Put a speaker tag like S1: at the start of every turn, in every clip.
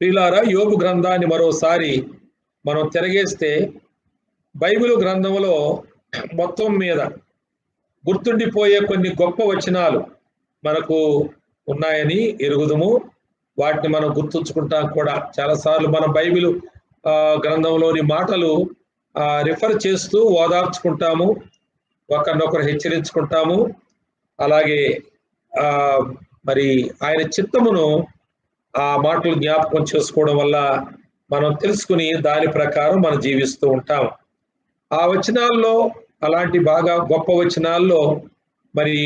S1: ప్రియులారా, యోబు గ్రంథాన్ని మరోసారి మనం తిరగేస్తే బైబిల్ గ్రంథంలో మొత్తం మీద గుర్తుండిపోయే కొన్ని గొప్ప వచనాలు మనకు ఉన్నాయని ఎరుగుదుము. వాటిని మనం గుర్తుంచుకుంటాం కూడా. చాలాసార్లు మన బైబిల్ గ్రంథంలోని మాటలు రిఫర్ చేస్తూ ఓదార్చుకుంటాము, ఒకరినొకరు హెచ్చరించుకుంటాము. అలాగే మరి ఆయన చిత్తమును ఆ మాటలు జ్ఞాపకం చేసుకోవడం వల్ల మనం తెలుసుకుని దాని ప్రకారం మనం జీవిస్తూ ఉంటాం. ఆ వచనాల్లో, అలాంటి బాగా గొప్ప వచనాల్లో మరి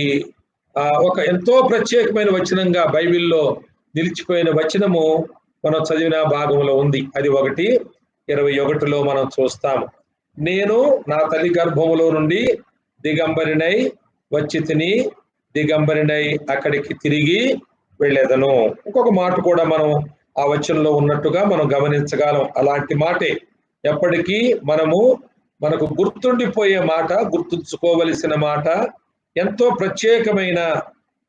S1: ఒక ఎంతో ప్రత్యేకమైన వచనంగా బైబిల్లో నిలిచిపోయిన వచనము మనం చదివిన భాగంలో ఉంది. అది 1:21 మనం చూస్తాము. నేను నా తల్లి గర్భములో నుండి దిగంబరినై వచ్చి తిని, దిగంబరినై అక్కడికి తిరిగి వెళ్ళేదను. ఇంకొక మాట కూడా మనం ఆ వచనంలో ఉన్నట్టుగా మనం గమనించగలం. అలాంటి మాటే ఎప్పటికీ మనకు గుర్తుండిపోయే మాట, గుర్తుంచుకోవలసిన మాట, ఎంతో ప్రత్యేకమైన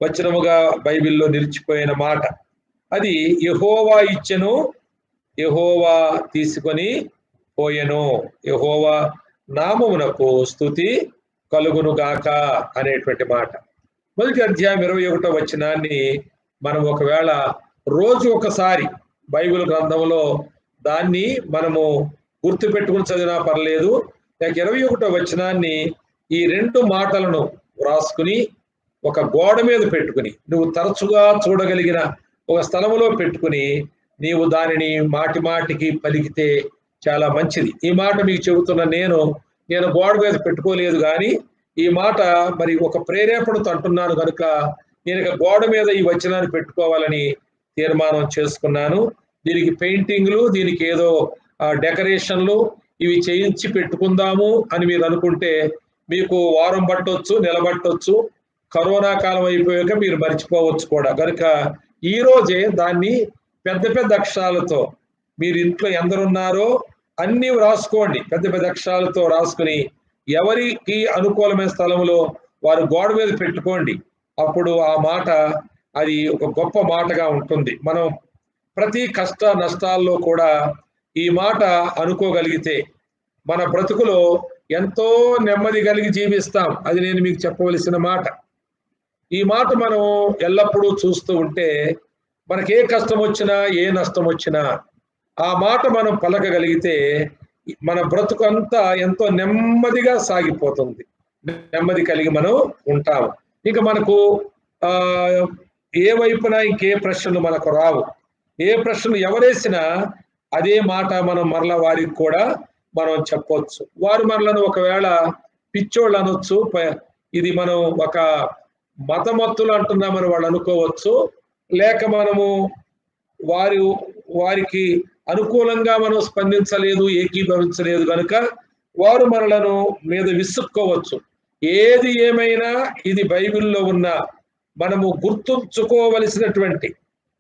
S1: వచనముగా బైబిల్లో నిలిచిపోయిన మాట. అది యెహోవా ఇచ్చెను, యెహోవా తీసుకొని పోయెను, యెహోవా నామమునకు స్తుతి కలుగును గాక అనేటువంటి మాట. మొదటి అధ్యాయం 21వ వచనాన్ని మనం ఒకవేళ రోజు ఒకసారి బైబిల్ గ్రంథంలో దాన్ని మనము గుర్తు పెట్టుకుని చదివినా పర్లేదు. 21వ వచనాన్ని ఈ 2 మాటలను వ్రాసుకుని ఒక గోడ మీద పెట్టుకుని, నువ్వు తరచుగా చూడగలిగిన ఒక స్థలములో పెట్టుకుని నీవు దానిని మాటి మాటికి పలికితే చాలా మంచిది. ఈ మాట మీకు చెబుతున్న నేను గోడ మీద పెట్టుకోలేదు, కానీ ఈ మాట మరి ఒక ప్రేరేపణతో అంటున్నాను కనుక నేను గోడ మీద ఈ వచనాన్ని పెట్టుకోవాలని తీర్మానం చేసుకున్నాను. దీనికి పెయింటింగ్లు, దీనికి ఏదో డెకరేషన్లు ఇవి చేయించి పెట్టుకుందాము అని మీరు అనుకుంటే మీకు వారం పట్టొచ్చు, నెల పట్టొచ్చు, కరోనా కాలం అయిపోయాక మీరు మర్చిపోవచ్చు కూడా. కనుక ఈ రోజే దాన్ని పెద్ద పెద్ద అక్షరాలతో, మీరు ఇంట్లో ఎందరున్నారో అన్ని రాసుకోండి, పెద్ద పెద్ద అక్షరాలతో రాసుకుని ఎవరికి అనుకూలమైన స్థలంలో వారు గోడ మీద పెట్టుకోండి. అప్పుడు ఆ మాట అది ఒక గొప్ప మాటగా ఉంటుంది. మనం ప్రతి కష్ట నష్టాల్లో కూడా ఈ మాట అనుకోగలిగితే మన బ్రతుకులో ఎంతో నెమ్మది కలిగి జీవిస్తాం. అది నేను మీకు చెప్పవలసిన మాట. ఈ మాట మనం ఎల్లప్పుడూ చూస్తూ ఉంటే మనకి ఏ కష్టం వచ్చినా, ఏ నష్టం వచ్చినా ఆ మాట మనం పలకగలిగితే మన బ్రతుకు అంతా ఎంతో నెమ్మదిగా సాగిపోతుంది. నెమ్మది కలిగి మనం ఉంటాము. ఇక మనకు ఏ వైపున ఇంకే ప్రశ్నలు మనకు రావు. ఏ ప్రశ్నలు ఎవరేసినా అదే మాట మనం మరల వారికి కూడా మనం చెప్పొచ్చు. వారు మనలను ఒకవేళ పిచ్చోళ్ళు అనొచ్చు, ఇది మనం ఒక మతమత్తులు అంటున్నామని వాళ్ళు అనుకోవచ్చు, లేక మనము వారికి అనుకూలంగా మనం స్పందించలేదు, ఏకీభవించలేదు కనుక వారు మనలను మీద విసుక్కోవచ్చు. ఏది ఏమైనా ఇది బైబిల్లో ఉన్న మనము గుర్తుంచుకోవలసినటువంటి,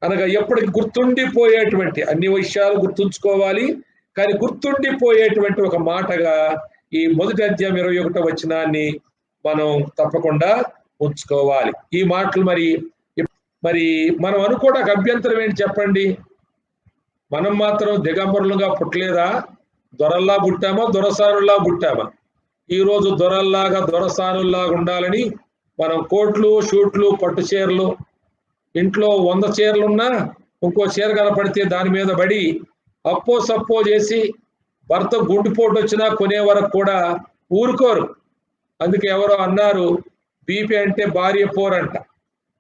S1: అనగా ఎప్పటికి గుర్తుండిపోయేటువంటి, అన్ని విషయాలు గుర్తుంచుకోవాలి, కానీ గుర్తుండిపోయేటువంటి ఒక మాటగా ఈ మొదటి అధ్యాయం 21వ వచనాన్ని మనం తప్పకుండా ఉంచుకోవాలి. ఈ మాటలు మరి మనం అనుకోవడానికి అభ్యంతరం ఏంటి చెప్పండి? మనం మాత్రం దిగంబరులుగా పుట్టలేదా? దొరల్లా పుట్టామా, దొరసానుల్లా పుట్టామా? ఈరోజు దొరల్లాగా, దొరసానుల్లాగా ఉండాలని మనం కోట్లు, షూట్లు, పట్టు చీరలు, ఇంట్లో 100 చీరలున్నా ఇంకో చీర కనపడితే దాని మీద పడి అప్పో సప్పో చేసి భర్త గుండెపోటు వచ్చినా కొనే వరకు కూడా ఊరుకోరు. అందుకే ఎవరో అన్నారు, బీపీ అంటే భార్య పోరంట.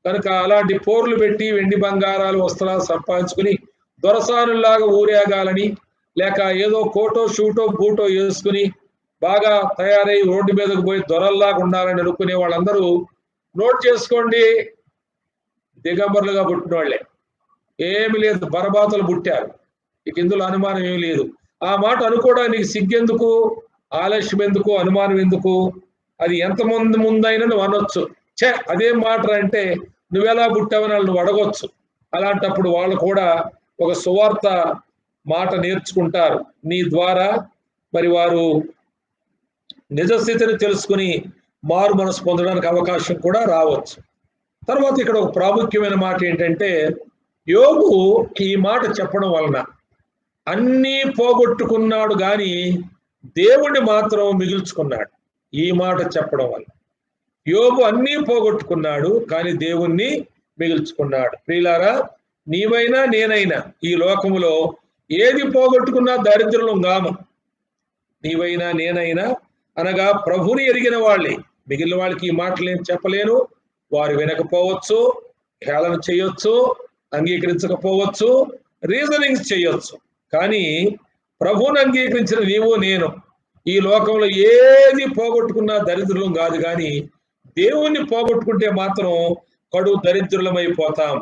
S1: కనుక అలాంటి పోర్లు పెట్టి వెండి బంగారాలు వస్త్రాలు సంపాదించుకుని దొరసానుల్లాగా ఊరేగాలని, లేక ఏదో కోటో షూటో బూటో వేసుకుని బాగా తయారై రోడ్డు మీదకు పోయి దొరల్లాగా ఉండాలని అనుకునే వాళ్ళందరూ నోట్ చేసుకోండి, దిగంబరులుగా పుట్టిన వాళ్ళే. ఏమి లేదు, బరబాతలు పుట్టారు. ఇక ఇందులో అనుమానం ఏమి లేదు. ఆ మాట అనుకోవడానికి సిగ్గెందుకు, ఆలస్యం ఎందుకు, అనుమానం ఎందుకు? అది ఎంతమంది ముందైనా నువ్వు అనొచ్చు. అదేం మాట అంటే నువ్వెలా పుట్టావని వాళ్ళు నువ్వు అడగొచ్చు. అలాంటప్పుడు వాళ్ళు కూడా ఒక సువార్త మాట నేర్చుకుంటారు నీ ద్వారా. మరి వారు నిజస్థితిని తెలుసుకుని మారు మనసు పొందడానికి అవకాశం కూడా రావచ్చు. తర్వాత ఇక్కడ ఒక ప్రాముఖ్యమైన మాట ఏంటంటే యోబు ఈ మాట చెప్పడం వలన అన్నీ పోగొట్టుకున్నాడు గాని దేవుణ్ణి మాత్రం మిగుల్చుకున్నాడు. ఈ మాట చెప్పడం వల్ల యోబు అన్నీ పోగొట్టుకున్నాడు కానీ దేవుణ్ణి మిగుల్చుకున్నాడు. ప్రియులారా, నీవైనా నేనైనా ఈ లోకములో ఏది పోగొట్టుకున్నా దరిద్రులం గాము. నీవైనా నేనైనా అనగా ప్రభుని ఎరిగిన వాళ్ళే. మిగిలిన వాళ్ళకి ఈ మాటలు నేను చెప్పలేను. వారు వినకపోవచ్చు, హేళన చేయొచ్చు, అంగీకరించకపోవచ్చు, రీజనింగ్స్ చేయొచ్చు. కానీ ప్రభువుని అంగీకరించిన నీవు నేను ఈ లోకంలో ఏది పోగొట్టుకున్నా దరిద్రులం కాదు, కానీ దేవుణ్ణి పోగొట్టుకుంటే మాత్రం కడు దరిద్రులమైపోతాం.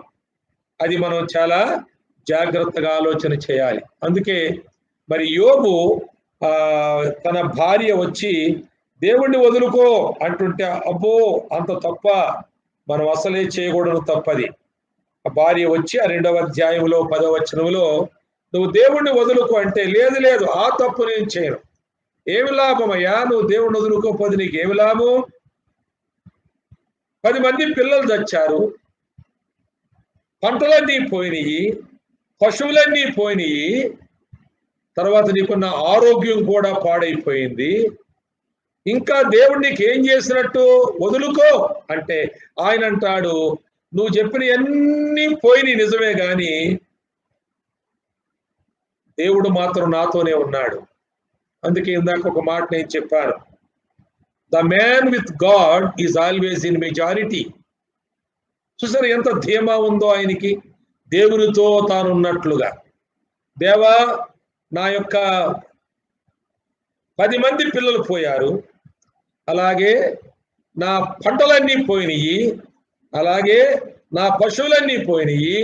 S1: అది మనం చాలా జాగ్రత్తగా ఆలోచన చేయాలి. అందుకే మరి యోబు తన భార్య వచ్చి దేవుణ్ణి వదులుకో అంటుంటే, అబ్బో అంత తప్ప, మనం అసలే చేయకూడదు తప్పది. ఆ భార్య వచ్చి ఆ 2వ అధ్యాయంలో 10వ వచనంలో నువ్వు దేవుణ్ణి వదులుకో అంటే, లేదు లేదు ఆ తప్పు నేను చేయను. ఏమి లాభమయ్యా, నువ్వు దేవుణ్ణి వదులుకోపోతే నీకు ఏమి లాభం? 10 మంది పిల్లలు చచ్చారు, పంటలన్నీ పోయినాయి, పశువులన్నీ పోయినాయి, తర్వాత నీకున్న ఆరోగ్యం కూడా పాడైపోయింది. ఇంకా దేవుడు నీకు ఏం చేసినట్టు? వదులుకో అంటే ఆయన అంటాడు, నువ్వు చెప్పిన అన్నీ పోయినాయి నిజమే, కానీ దేవుడు మాత్రం నాతోనే ఉన్నాడు. అందుకే ఇందాక ఒక మాట నేను చెప్పాను, the man with God is always in majority. చూసారు ఎంత ధీమా ఉందో ఆయనకి, దేవునితో తానున్నట్లుగా. దేవా, నా యొక్క 10 మంది పిల్లలు పోయారు, అలాగే నా పంటలన్నీ పోయినాయి, అలాగే నా పశువులన్నీ పోయినాయి,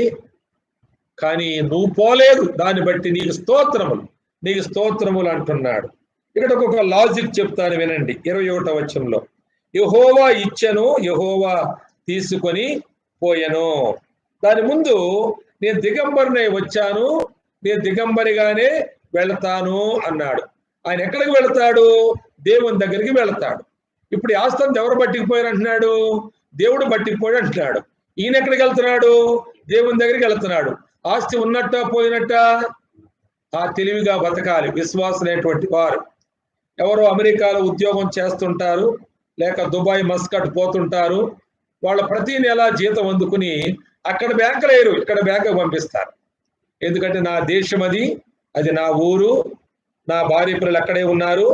S1: కానీ నువ్వు పోలేదు, దాన్ని బట్టి నీకు స్తోత్రములు, నీకు స్తోత్రములు అంటున్నాడు. ఇక్కడ ఒక లాజిక్ చెప్తాను వినండి. 21వ వచనంలో యెహోవా ఇచ్చెను, యెహోవా తీసుకొని పోయెను. దాని ముందు నేను దిగంబరినై వచ్చాను, నేను దిగంబరిగానే వెళతాను అన్నాడు. ఆయన ఎక్కడికి వెళతాడు? దేవుని దగ్గరికి వెళతాడు. ఇప్పుడు ఆస్తంతా ఎవరు పట్టుకుపోయారు అంటున్నాడు? దేవుడు పట్టుకుపోయాడు అంటున్నాడు. ఈయన ఎక్కడికి వెళ్తున్నాడు? దేవుని దగ్గరికి వెళ్తున్నాడు. ఆస్తి ఉన్నట్ట పోయినట్ట? ఆ తెలివిగా బతకాలి విశ్వాసులైనటువంటి వారు. ఎవరో అమెరికాలో ఉద్యోగం చేస్తుంటారు, లేక దుబాయ్ మస్కట్ పోతుంటారు. వాళ్ళ ప్రతి నెల జీతం అందుకుని అక్కడ బ్యాంకు లేరు, ఇక్కడ బ్యాంకు పంపిస్తారు. ఎందుకంటే నా దేశం అది, అది నా ఊరు, నా భార్య పిల్లలు అక్కడే ఉన్నారు,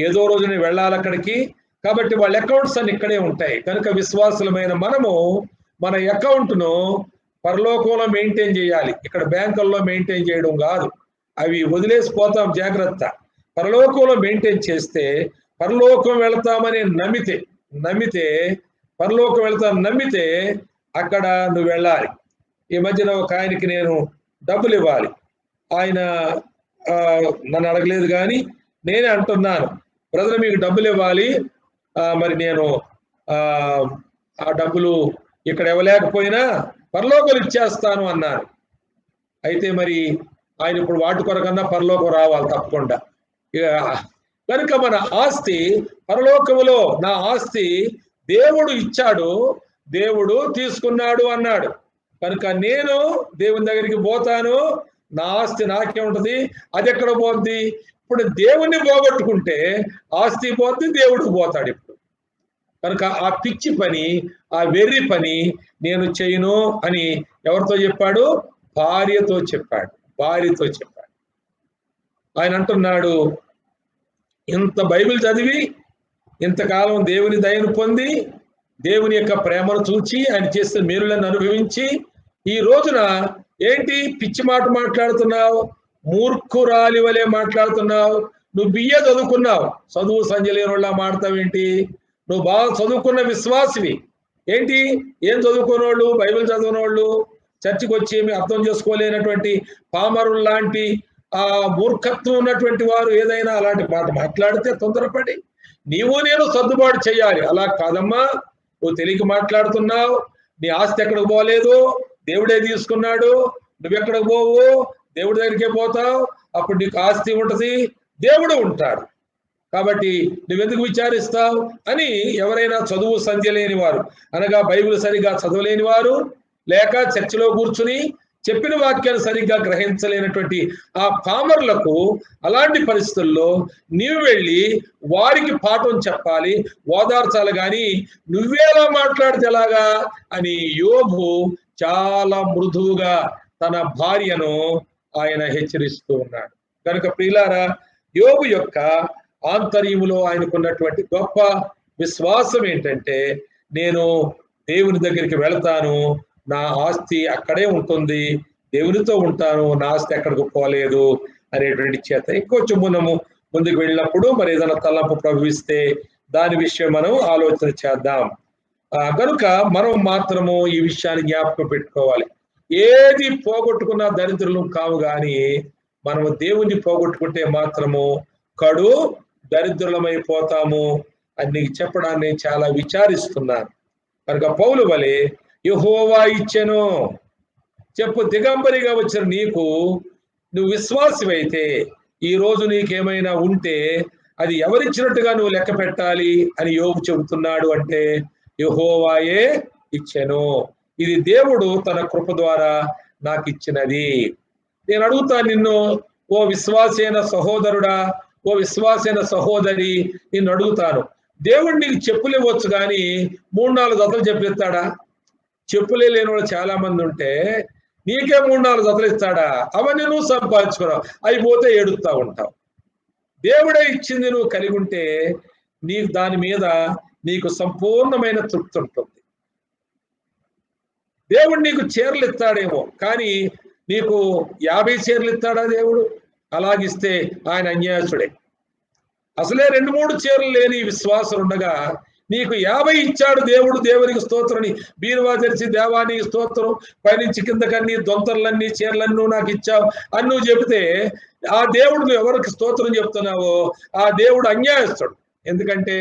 S1: ఏదో రోజు నేను వెళ్ళాలి అక్కడికి. కాబట్టి వాళ్ళ అకౌంట్స్ అన్ని ఇక్కడే ఉంటాయి. కనుక విశ్వాసులమైన మనము మన అకౌంట్ను పరలోకంలో మెయింటైన్ చేయాలి, ఇక్కడ బ్యాంకుల్లో మెయింటైన్ చేయడం కాదు. అవి వదిలేసిపోతాం, జాగ్రత్త. పరలోకంలో మెయింటైన్ చేస్తే పరలోకం వెళతామని నమ్మితే పరలోకం వెళతాం నమ్మితే అక్కడ నువ్వు వెళ్ళాలి. ఈ మధ్యన ఒక ఆయనకి నేను డబ్బులు ఇవ్వాలి. ఆయన నన్ను అడగలేదు, కానీ నేనే అంటున్నాను, బ్రదర్ మీకు డబ్బులు ఇవ్వాలి, మరి నేను ఆ డబ్బులు ఇక్కడ ఇవ్వలేకపోయినా పరలోకం ఇచ్చేస్తాను అన్నాను. అయితే మరి ఆయన ఇప్పుడు వాటి కొరకన్నా పరలోకం రావాలి తప్పకుండా. కనుక మన ఆస్తి పరలోకములో, నా ఆస్తి దేవుడు ఇచ్చాడు, దేవుడు తీసుకున్నాడు అన్నాడు. కనుక నేను దేవుని దగ్గరికి పోతాను, నా ఆస్తి నాకే ఉంటుంది. అది ఎక్కడ పోద్ది? ఇప్పుడు దేవుణ్ణి పోగొట్టుకుంటే ఆస్తి పోద్ది, దేవుడు పోతాడు ఇప్పుడు. కనుక ఆ పిచ్చి పని, ఆ వెర్రి పని నేను చేయను అని ఎవరితో చెప్పాడు? భార్యతో చెప్పాడు. ఆయన అంటున్నాడు, ఇంత బైబిల్ చదివి ఇంతకాలం దేవుని దయను పొంది దేవుని యొక్క ప్రేమను చూచి ఆయన చేసిన మేలులను అనుభవించి ఈ రోజున ఏంటి పిచ్చి మాట మాట్లాడుతున్నావు? మూర్ఖురాలి వలె మాట్లాడుతున్నావు. నువ్వు బిఏ చదువుకున్నావు, చదువు సంజలేనులా మాడతావేంటి? నువ్వు బాగా చదువుకున్న విశ్వాసివి. ఏంటి ఏం చదువుకున్నోళ్ళు, బైబిల్ చదువుకున్నోళ్ళు, చర్చికి వచ్చి ఏమి అర్థం చేసుకోలేనటువంటి పామరులు లాంటి ఆ మూర్ఖత్వం ఉన్నటువంటి వారు ఏదైనా అలాంటి మాట మాట్లాడితే తొందరపడి నీవు నేను సర్దుబాటు చేయాలి. అలా కాదమ్మా, నువ్వు తెలియక మాట్లాడుతున్నావు, నీ ఆస్తి ఎక్కడికి పోలేదు, దేవుడే తీసుకున్నాడు, నువ్వెక్కడికి పోవు, దేవుడి దగ్గరికే పోతావు, అప్పుడు నీకు ఆస్తి ఉంటుంది, దేవుడు ఉంటాడు. కాబట్టి నువ్వెందుకు విచారిస్తావు అని ఎవరైనా చదువు సంధ్య లేని వారు, అనగా బైబిల్ సరిగా చదవలేని వారు, లేక చర్చిలో కూర్చుని చెప్పిన వాక్యాలు సరిగ్గా గ్రహించలేనటువంటి ఆ పామరులకు అలాంటి పరిస్థితుల్లో నీవు వెళ్ళి వారికి పాఠం చెప్పాలి, ఓదార్చాలి. కానీ నువ్వేలా మాట్లాడితే ఎలాగా అని యోబు చాలా మృదువుగా తన భార్యను ఆయన హెచ్చరిస్తూ ఉన్నాడు. కనుక ప్రియులారా, యోబు యొక్క ఆంతర్యములో ఆయనకున్నటువంటి గొప్ప విశ్వాసం ఏంటంటే, నేను దేవుని దగ్గరికి వెళతాను, నా ఆస్తి అక్కడే ఉంటుంది, దేవునితో ఉంటాను, నా ఆస్తి ఎక్కడికి పోలేదు అనేటువంటి చేత ఇంకొంచెం ముందుకు వెళ్ళినప్పుడు మరి ఏదైనా తలంపు ప్రభవిస్తే దాని విషయం మనం ఆలోచన చేద్దాం. కనుక మనం మాత్రము ఈ విషయాన్ని జ్ఞాపకం పెట్టుకోవాలి. ఏది పోగొట్టుకున్నా దరిద్రులు కావు, కానీ మనము దేవుణ్ణి పోగొట్టుకుంటే మాత్రము కడు దరిద్రులమైపోతాము అని చెప్పడాన్ని చాలా విచారిస్తున్నాను. కనుక పౌలు వలె యెహోవా ఇచ్చెను చెప్పు, దిగంబరిగా వచ్చిన నీకు నువ్వు విశ్వాసమైతే ఈ రోజు నీకేమైనా ఉంటే అది ఎవరిచ్చినట్టుగా నువ్వు లెక్క పెట్టాలి అని యోబు చెబుతున్నాడు. అంటే యెహోవాయే ఇచ్చెను, ఇది దేవుడు తన కృప ద్వారా నాకు ఇచ్చినది. నేను అడుగుతాను నిన్ను, ఓ విశ్వాసైన సహోదరుడా, ఓ విశ్వాసైన సహోదరి, నిన్ను అడుగుతాను, దేవుడు నీకు చెప్పులు ఇవ్వచ్చు కానీ 3-4 జతలు చెప్పిస్తాడా? చెప్పులే లేని వాళ్ళు చాలా మంది ఉంటే నీకే 3-4 జతలు ఇస్తాడా? అవన్నీ నువ్వు సంపాదించుకున్నావు, అయిపోతే ఏడుస్తా ఉంటావు. దేవుడే ఇచ్చింది నువ్వు కలిగి ఉంటే నీకు దాని మీద నీకు సంపూర్ణమైన తృప్తి ఉంటుంది. దేవుడు నీకు చీరలు ఇస్తాడేమో, కానీ నీకు 50 చీరలు ఇస్తాడా దేవుడు? అలాగిస్తే ఆయన అన్యాయస్తుడే. అసలే 2-3 చీరలు లేని విశ్వాసం ఉండగా నీకు 50 ఇచ్చాడు దేవుడు, దేవునికి స్తోత్రం. బీరువా తెరిచి దేవానికి స్తోత్రం, పైనుంచి కిందకన్నీ దొంతర్లన్నీ చీరలన్నీ నాకు ఇచ్చావు అని నువ్వు చెబితే ఆ దేవుడు నువ్వు ఎవరికి స్తోత్రం చెప్తున్నావో ఆ దేవుడు అన్యాయస్తుడు. ఎందుకంటే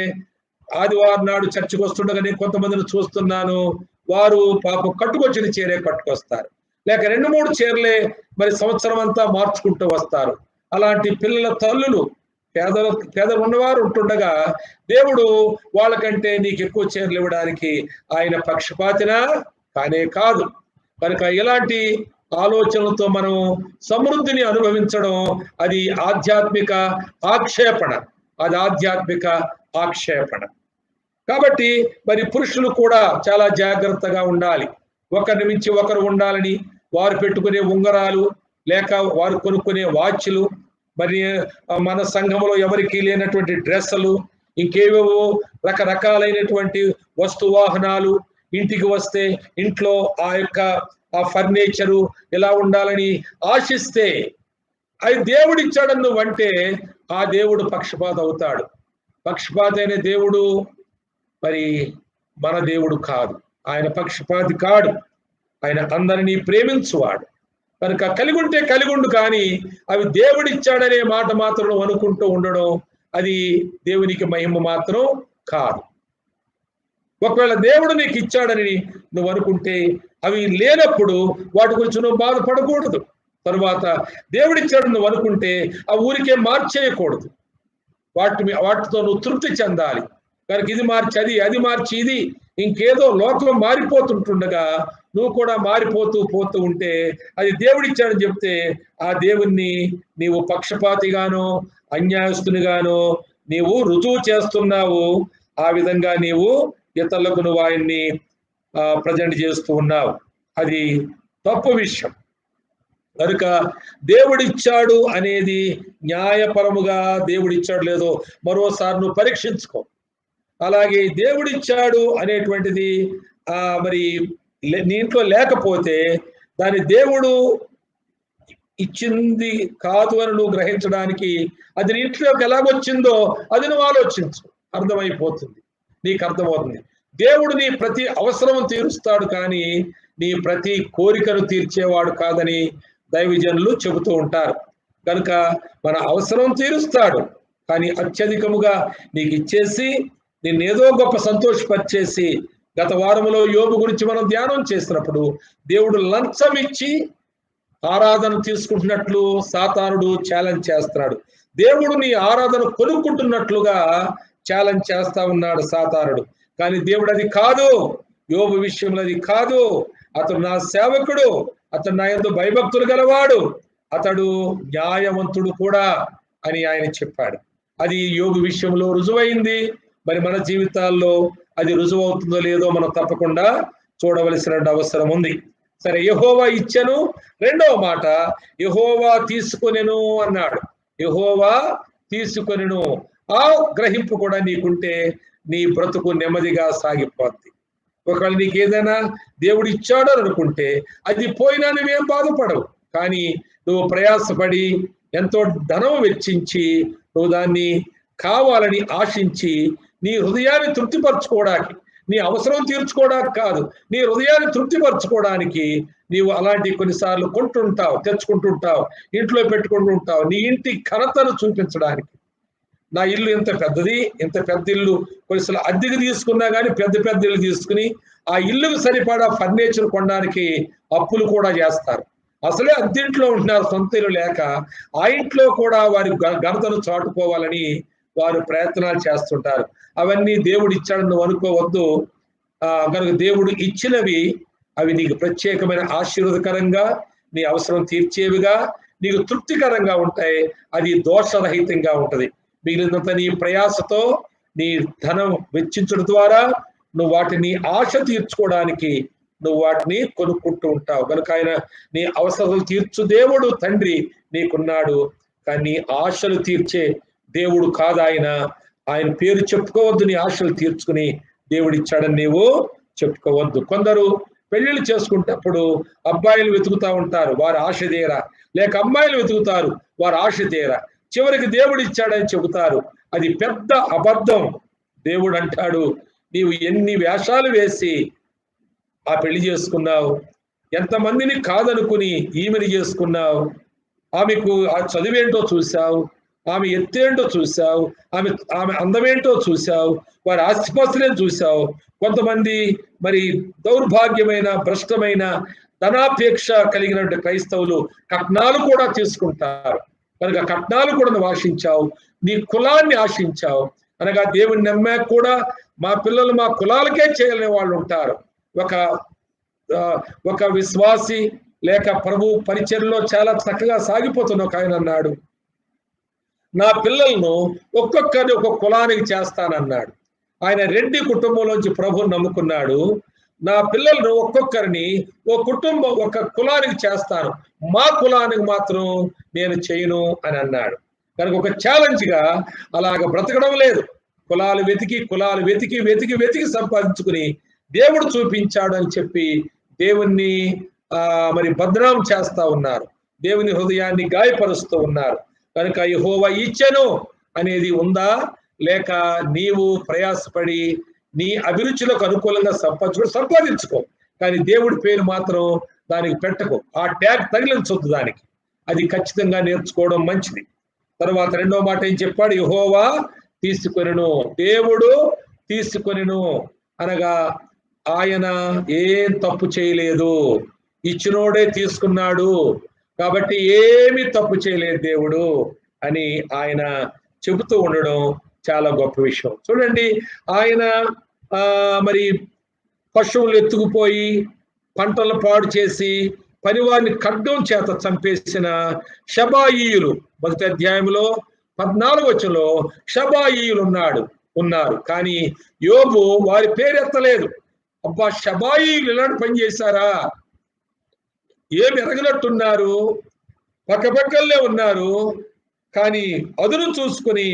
S1: ఆదివారం నాడు చర్చికి వస్తుండగా నేను కొంతమందిని చూస్తున్నాను, వారు పాపం కట్టుకొచ్చిన చీరే కట్టుకొస్తారు, లేక 2-3 చీరలే మరి సంవత్సరం అంతా మార్చుకుంటూ వస్తారు. అలాంటి పిల్లల తల్లులు పేదలు ఉన్నవారు ఉంటుండగా దేవుడు వాళ్ళకంటే నీకు ఎక్కువ చీరలు ఇవ్వడానికి ఆయన పక్షపాతినా? కానే కాదు. కనుక ఇలాంటి ఆలోచనలతో మనం సమృద్ధిని అనుభవించడం అది ఆధ్యాత్మిక ఆక్షేపణ, అది ఆధ్యాత్మిక ఆక్షేపణ. కాబట్టి మరి పురుషులు కూడా చాలా జాగ్రత్తగా ఉండాలి. ఒకరిని మించి ఒకరు ఉండాలని వారు పెట్టుకునే ఉంగరాలు, లేక వారు కొనుక్కునే వాచ్లు, మరి మన సంఘంలో ఎవరికి లేనటువంటి డ్రెస్సులు, ఇంకేవేవో రకరకాలైనటువంటి వస్తువాహనాలు, ఇంటికి వస్తే ఇంట్లో ఆ ఫర్నిచరు ఇలా ఉండాలని ఆశిస్తే అది దేవుడు ఇచ్చాడని నువ్వంటే ఆ దేవుడు పక్షపాత అవుతాడు. పక్షపాత అయిన దేవుడు మరి మన దేవుడు కాదు, ఆయన పక్షపాతి కాడు, ఆయన అందరినీ ప్రేమించువాడు. కనుక కలిగి ఉంటే కలిగి ఉండు, కానీ అవి దేవుడిచ్చాడనే మాట మాత్రం అనుకుంటూ ఉండడం అది దేవునికి మహిమ మాత్రం కాదు. ఒకవేళ దేవుడు నీకు ఇచ్చాడని నువ్వు అనుకుంటే అవి లేనప్పుడు వాటి గురించి నువ్వు బాధపడకూడదు. తరువాత దేవుడిచ్చాడు నువ్వు అనుకుంటే ఆ ఊరికే మార్చేయకూడదు, వాటితో నువ్వు తృప్తి చెందాలి. కనుక ఇది మార్చి అది, అది మార్చి ఇది, ఇంకేదో లోకం మారిపోతుంటుండగా నువ్వు కూడా పోతూ ఉంటే అది దేవుడిచ్చాడని చెప్తే ఆ దేవుణ్ణి నీవు పక్షపాతిగానో అన్యాయస్తునిగానో నీవు రుజువు చేస్తున్నావు. ఆ విధంగా నీవు ఇతరులకు నువ్వు ఆయన్ని ప్రజెంట్ చేస్తూ ఉన్నావు, అది తప్పు విషయం. కనుక దేవుడిచ్చాడు అనేది న్యాయపరముగా దేవుడిచ్చాడు లేదో మరోసారి నువ్వు పరీక్షించుకో. అలాగే దేవుడిచ్చాడు అనేటువంటిది మరి నీ ఇంట్లో లేకపోతే దాని దేవుడు ఇచ్చింది కాదు అని నువ్వు గ్రహించడానికి అది నీ ఇంట్లోకి ఎలాగొచ్చిందో అది నువ్వు ఆలోచించు, అర్థమైపోతుంది, నీకు అర్థమవుతుంది. దేవుడు నీ ప్రతి అవసరం తీరుస్తాడు, కానీ నీ ప్రతి కోరికను తీర్చేవాడు కాదని దైవజనులు చెబుతూ ఉంటారు. కనుక మన అవసరం తీరుస్తాడు, కానీ అత్యధికముగా నీకు ఇచ్చేసి నిన్నేదో గొప్ప సంతోషపరిచేసి, గత వారంలో యోబు గురించి మనం ధ్యానం చేసినప్పుడు దేవుడు లంచం ఇచ్చి ఆరాధన తీసుకుంటున్నట్లు సాతానుడు ఛాలెంజ్ చేస్తున్నాడు. దేవుడు నీ ఆరాధన కొనుక్కుంటున్నట్లుగా ఛాలెంజ్ చేస్తా ఉన్నాడు సాతానుడు. కానీ దేవుడు అది కాదు, యోబు విషయంలో అది కాదు. అతడు నా సేవకుడు, అతడు నా యందు భయభక్తులు గలవాడు, అతడు న్యాయవంతుడు కూడా అని ఆయన చెప్పాడు. అది యోగు విషయంలో రుజువైంది. మరి మన జీవితాల్లో అది రుజువు అవుతుందో లేదో మనం తప్పకుండా చూడవలసిన అవసరం ఉంది. సరే, యెహోవా ఇచ్చెను. రెండవ మాట, యెహోవా తీసుకొనెను అన్నాడు. యెహోవా తీసుకొనెను. ఆ గ్రహింపు కూడా నీకుంటే నీ బ్రతుకు నెమ్మదిగా సాగిపోద్ది. ఒకవేళ నీకు ఏదైనా దేవుడు ఇచ్చాడు అని అనుకుంటే అది పోయినా నువ్వేం బాధపడవు. కానీ నువ్వు ప్రయాసపడి ఎంతో ధనం వెచ్చించి నువ్వు దాన్ని కావాలని ఆశించి నీ హృదయాన్ని తృప్తిపరచుకోవడానికి, నీ అవసరం తీర్చుకోవడానికి కాదు, నీ హృదయాన్ని తృప్తిపరచుకోవడానికి నీవు అలాంటి కొన్నిసార్లు కొంటుంటావు, తెచ్చుకుంటుంటావు, ఇంట్లో పెట్టుకుంటుంటావు, నీ ఇంటి ఘనతను చూపించడానికి. నా ఇల్లు ఇంత పెద్దది, ఇంత పెద్ద ఇల్లు, కొన్నిసార్లు అద్దెకి తీసుకున్నా కానీ పెద్ద పెద్ద ఇల్లు తీసుకుని ఆ ఇల్లుకు సరిపడా ఫర్నిచర్ కొనడానికి అప్పులు కూడా చేస్తారు. అసలే అద్దెంట్లో ఉంటున్నారు, సొంత ఇల్లు లేక. ఆ ఇంట్లో కూడా వారి ఘనతను చాటుకోవాలని వారు ప్రయత్నాలు చేస్తుంటారు. అవన్నీ దేవుడు ఇచ్చాడని నువ్వు అనుకోవద్దు. కనుక దేవుడు ఇచ్చినవి అవి నీకు ప్రత్యేకమైన ఆశీర్వాదకరంగా, నీ అవసరం తీర్చేవిగా, నీకు తృప్తికరంగా ఉంటాయి. అది దోషరహితంగా ఉంటది. మిగిలినంత నీ ప్రయాసతో నీ ధనం వెచ్చించడం ద్వారా నువ్వు వాటిని ఆశ తీర్చుకోవడానికి నువ్వు వాటిని కొనుక్కుంటూ ఉంటావు. కనుక ఆయన నీ అవసరాలు తీర్చు దేవుడు తండ్రి నీకున్నాడు. కానీ నీ ఆశలు తీర్చే దేవుడు కాదు ఆయన. ఆయన పేరు చెప్పుకోవద్దు. నీ ఆశలు తీర్చుకుని దేవుడు ఇచ్చాడని నీవు చెప్పుకోవద్దు. కొందరు పెళ్లిళ్ళు చేసుకుంటప్పుడు అబ్బాయిలు వెతుకుతా ఉంటారు, వారు ఆశ తీరా. లేక అమ్మాయిలు వెతుకుతారు, వారు ఆశ తీరా. చివరికి దేవుడు ఇచ్చాడని చెబుతారు. అది పెద్ద అబద్ధం. దేవుడు అంటాడు, నీవు ఎన్ని వేషాలు వేసి ఆ పెళ్లి చేసుకున్నావు, ఎంతమందిని కాదనుకుని ఈమెని చేసుకున్నావు, ఆమెకు ఆ చదువేంటో చూశావు, ఆమె ఎత్తేంటో చూశావు, ఆమె అందమేంటో చూశావు, వారి ఆస్తిపాస్తులేని చూశావు. కొంతమంది మరి దౌర్భాగ్యమైన, భ్రష్టమైన, ధనాపేక్ష కలిగినటువంటి క్రైస్తవులు కట్నాలు కూడా తీసుకుంటారు. కనుక కట్నాలు కూడా నువ్వు ఆశించావు, నీ కులాన్ని ఆశించావు. అనగా దేవుని నమ్మాక కూడా మా పిల్లలు మా కులాలకే చేయలేని వాళ్ళు ఉంటారు. ఒక విశ్వాసి లేక ప్రభు పరిచర్లో చాలా చక్కగా సాగిపోతున్న ఒక ఆయన అన్నాడు, నా పిల్లలను ఒక్కొక్కరిని ఒక్కొక్క కులానికి చేస్తానన్నాడు. ఆయన రెడ్డి కుటుంబంలోంచి ప్రభువుని నమ్ముకున్నాడు. నా పిల్లలను ఒక్కొక్కరిని ఒక కులానికి చేస్తాను, మా కులానికి మాత్రం నేను చేయను అని అన్నాడు. కనుక ఒక ఛాలెంజ్ గా అలాగ బ్రతకడం లేదు. కులాలు వెతికి సంపాదించుకుని దేవుడు చూపించాడు అని చెప్పి దేవుణ్ణి మరి బద్నాం చేస్తా ఉన్నారు, దేవుని హృదయాన్ని గాయపరుస్తూ ఉన్నారు. కనుక యెహోవా ఇచ్చెను అనేది ఉందా, లేక నీవు ప్రయాసపడి నీ అభిరుచులకు అనుకూలంగా సంపాదించుకో, కానీ దేవుడి పేరు మాత్రం దానికి పెట్టకు, ఆ ట్యాగ్ తగిలించొద్దు దానికి. అది ఖచ్చితంగా నేర్చుకోవడం మంచిది. తర్వాత రెండో మాట ఏం చెప్పాడు, యెహోవా తీసుకొనెను, దేవుడు తీసుకొనెను అనగా ఆయన ఏం తప్పు చేయలేదు, ఇచ్చినోడే తీసుకున్నాడు కాబట్టి ఏమీ తప్పు చేయలేదు దేవుడు అని ఆయన చెబుతూ ఉండడం చాలా గొప్ప విషయం. చూడండి, ఆయన మరి పశువులు ఎత్తుకుపోయి పంటలను పాడు చేసి పనివారిని ఖడ్గం చేత చంపేసిన షబాయీయులు, మొదటి అధ్యాయంలో 14వ వచనంలో షబాయీయులు ఉన్నారు. కానీ యోబు వారి పేరు ఎత్తలేదు. అబ్బా, షబాయీయులు ఇలాంటి పని చేశారా, ఏమి ఎరగనట్టున్నారు, పక్కపక్కలే ఉన్నారు, కానీ అదును చూసుకుని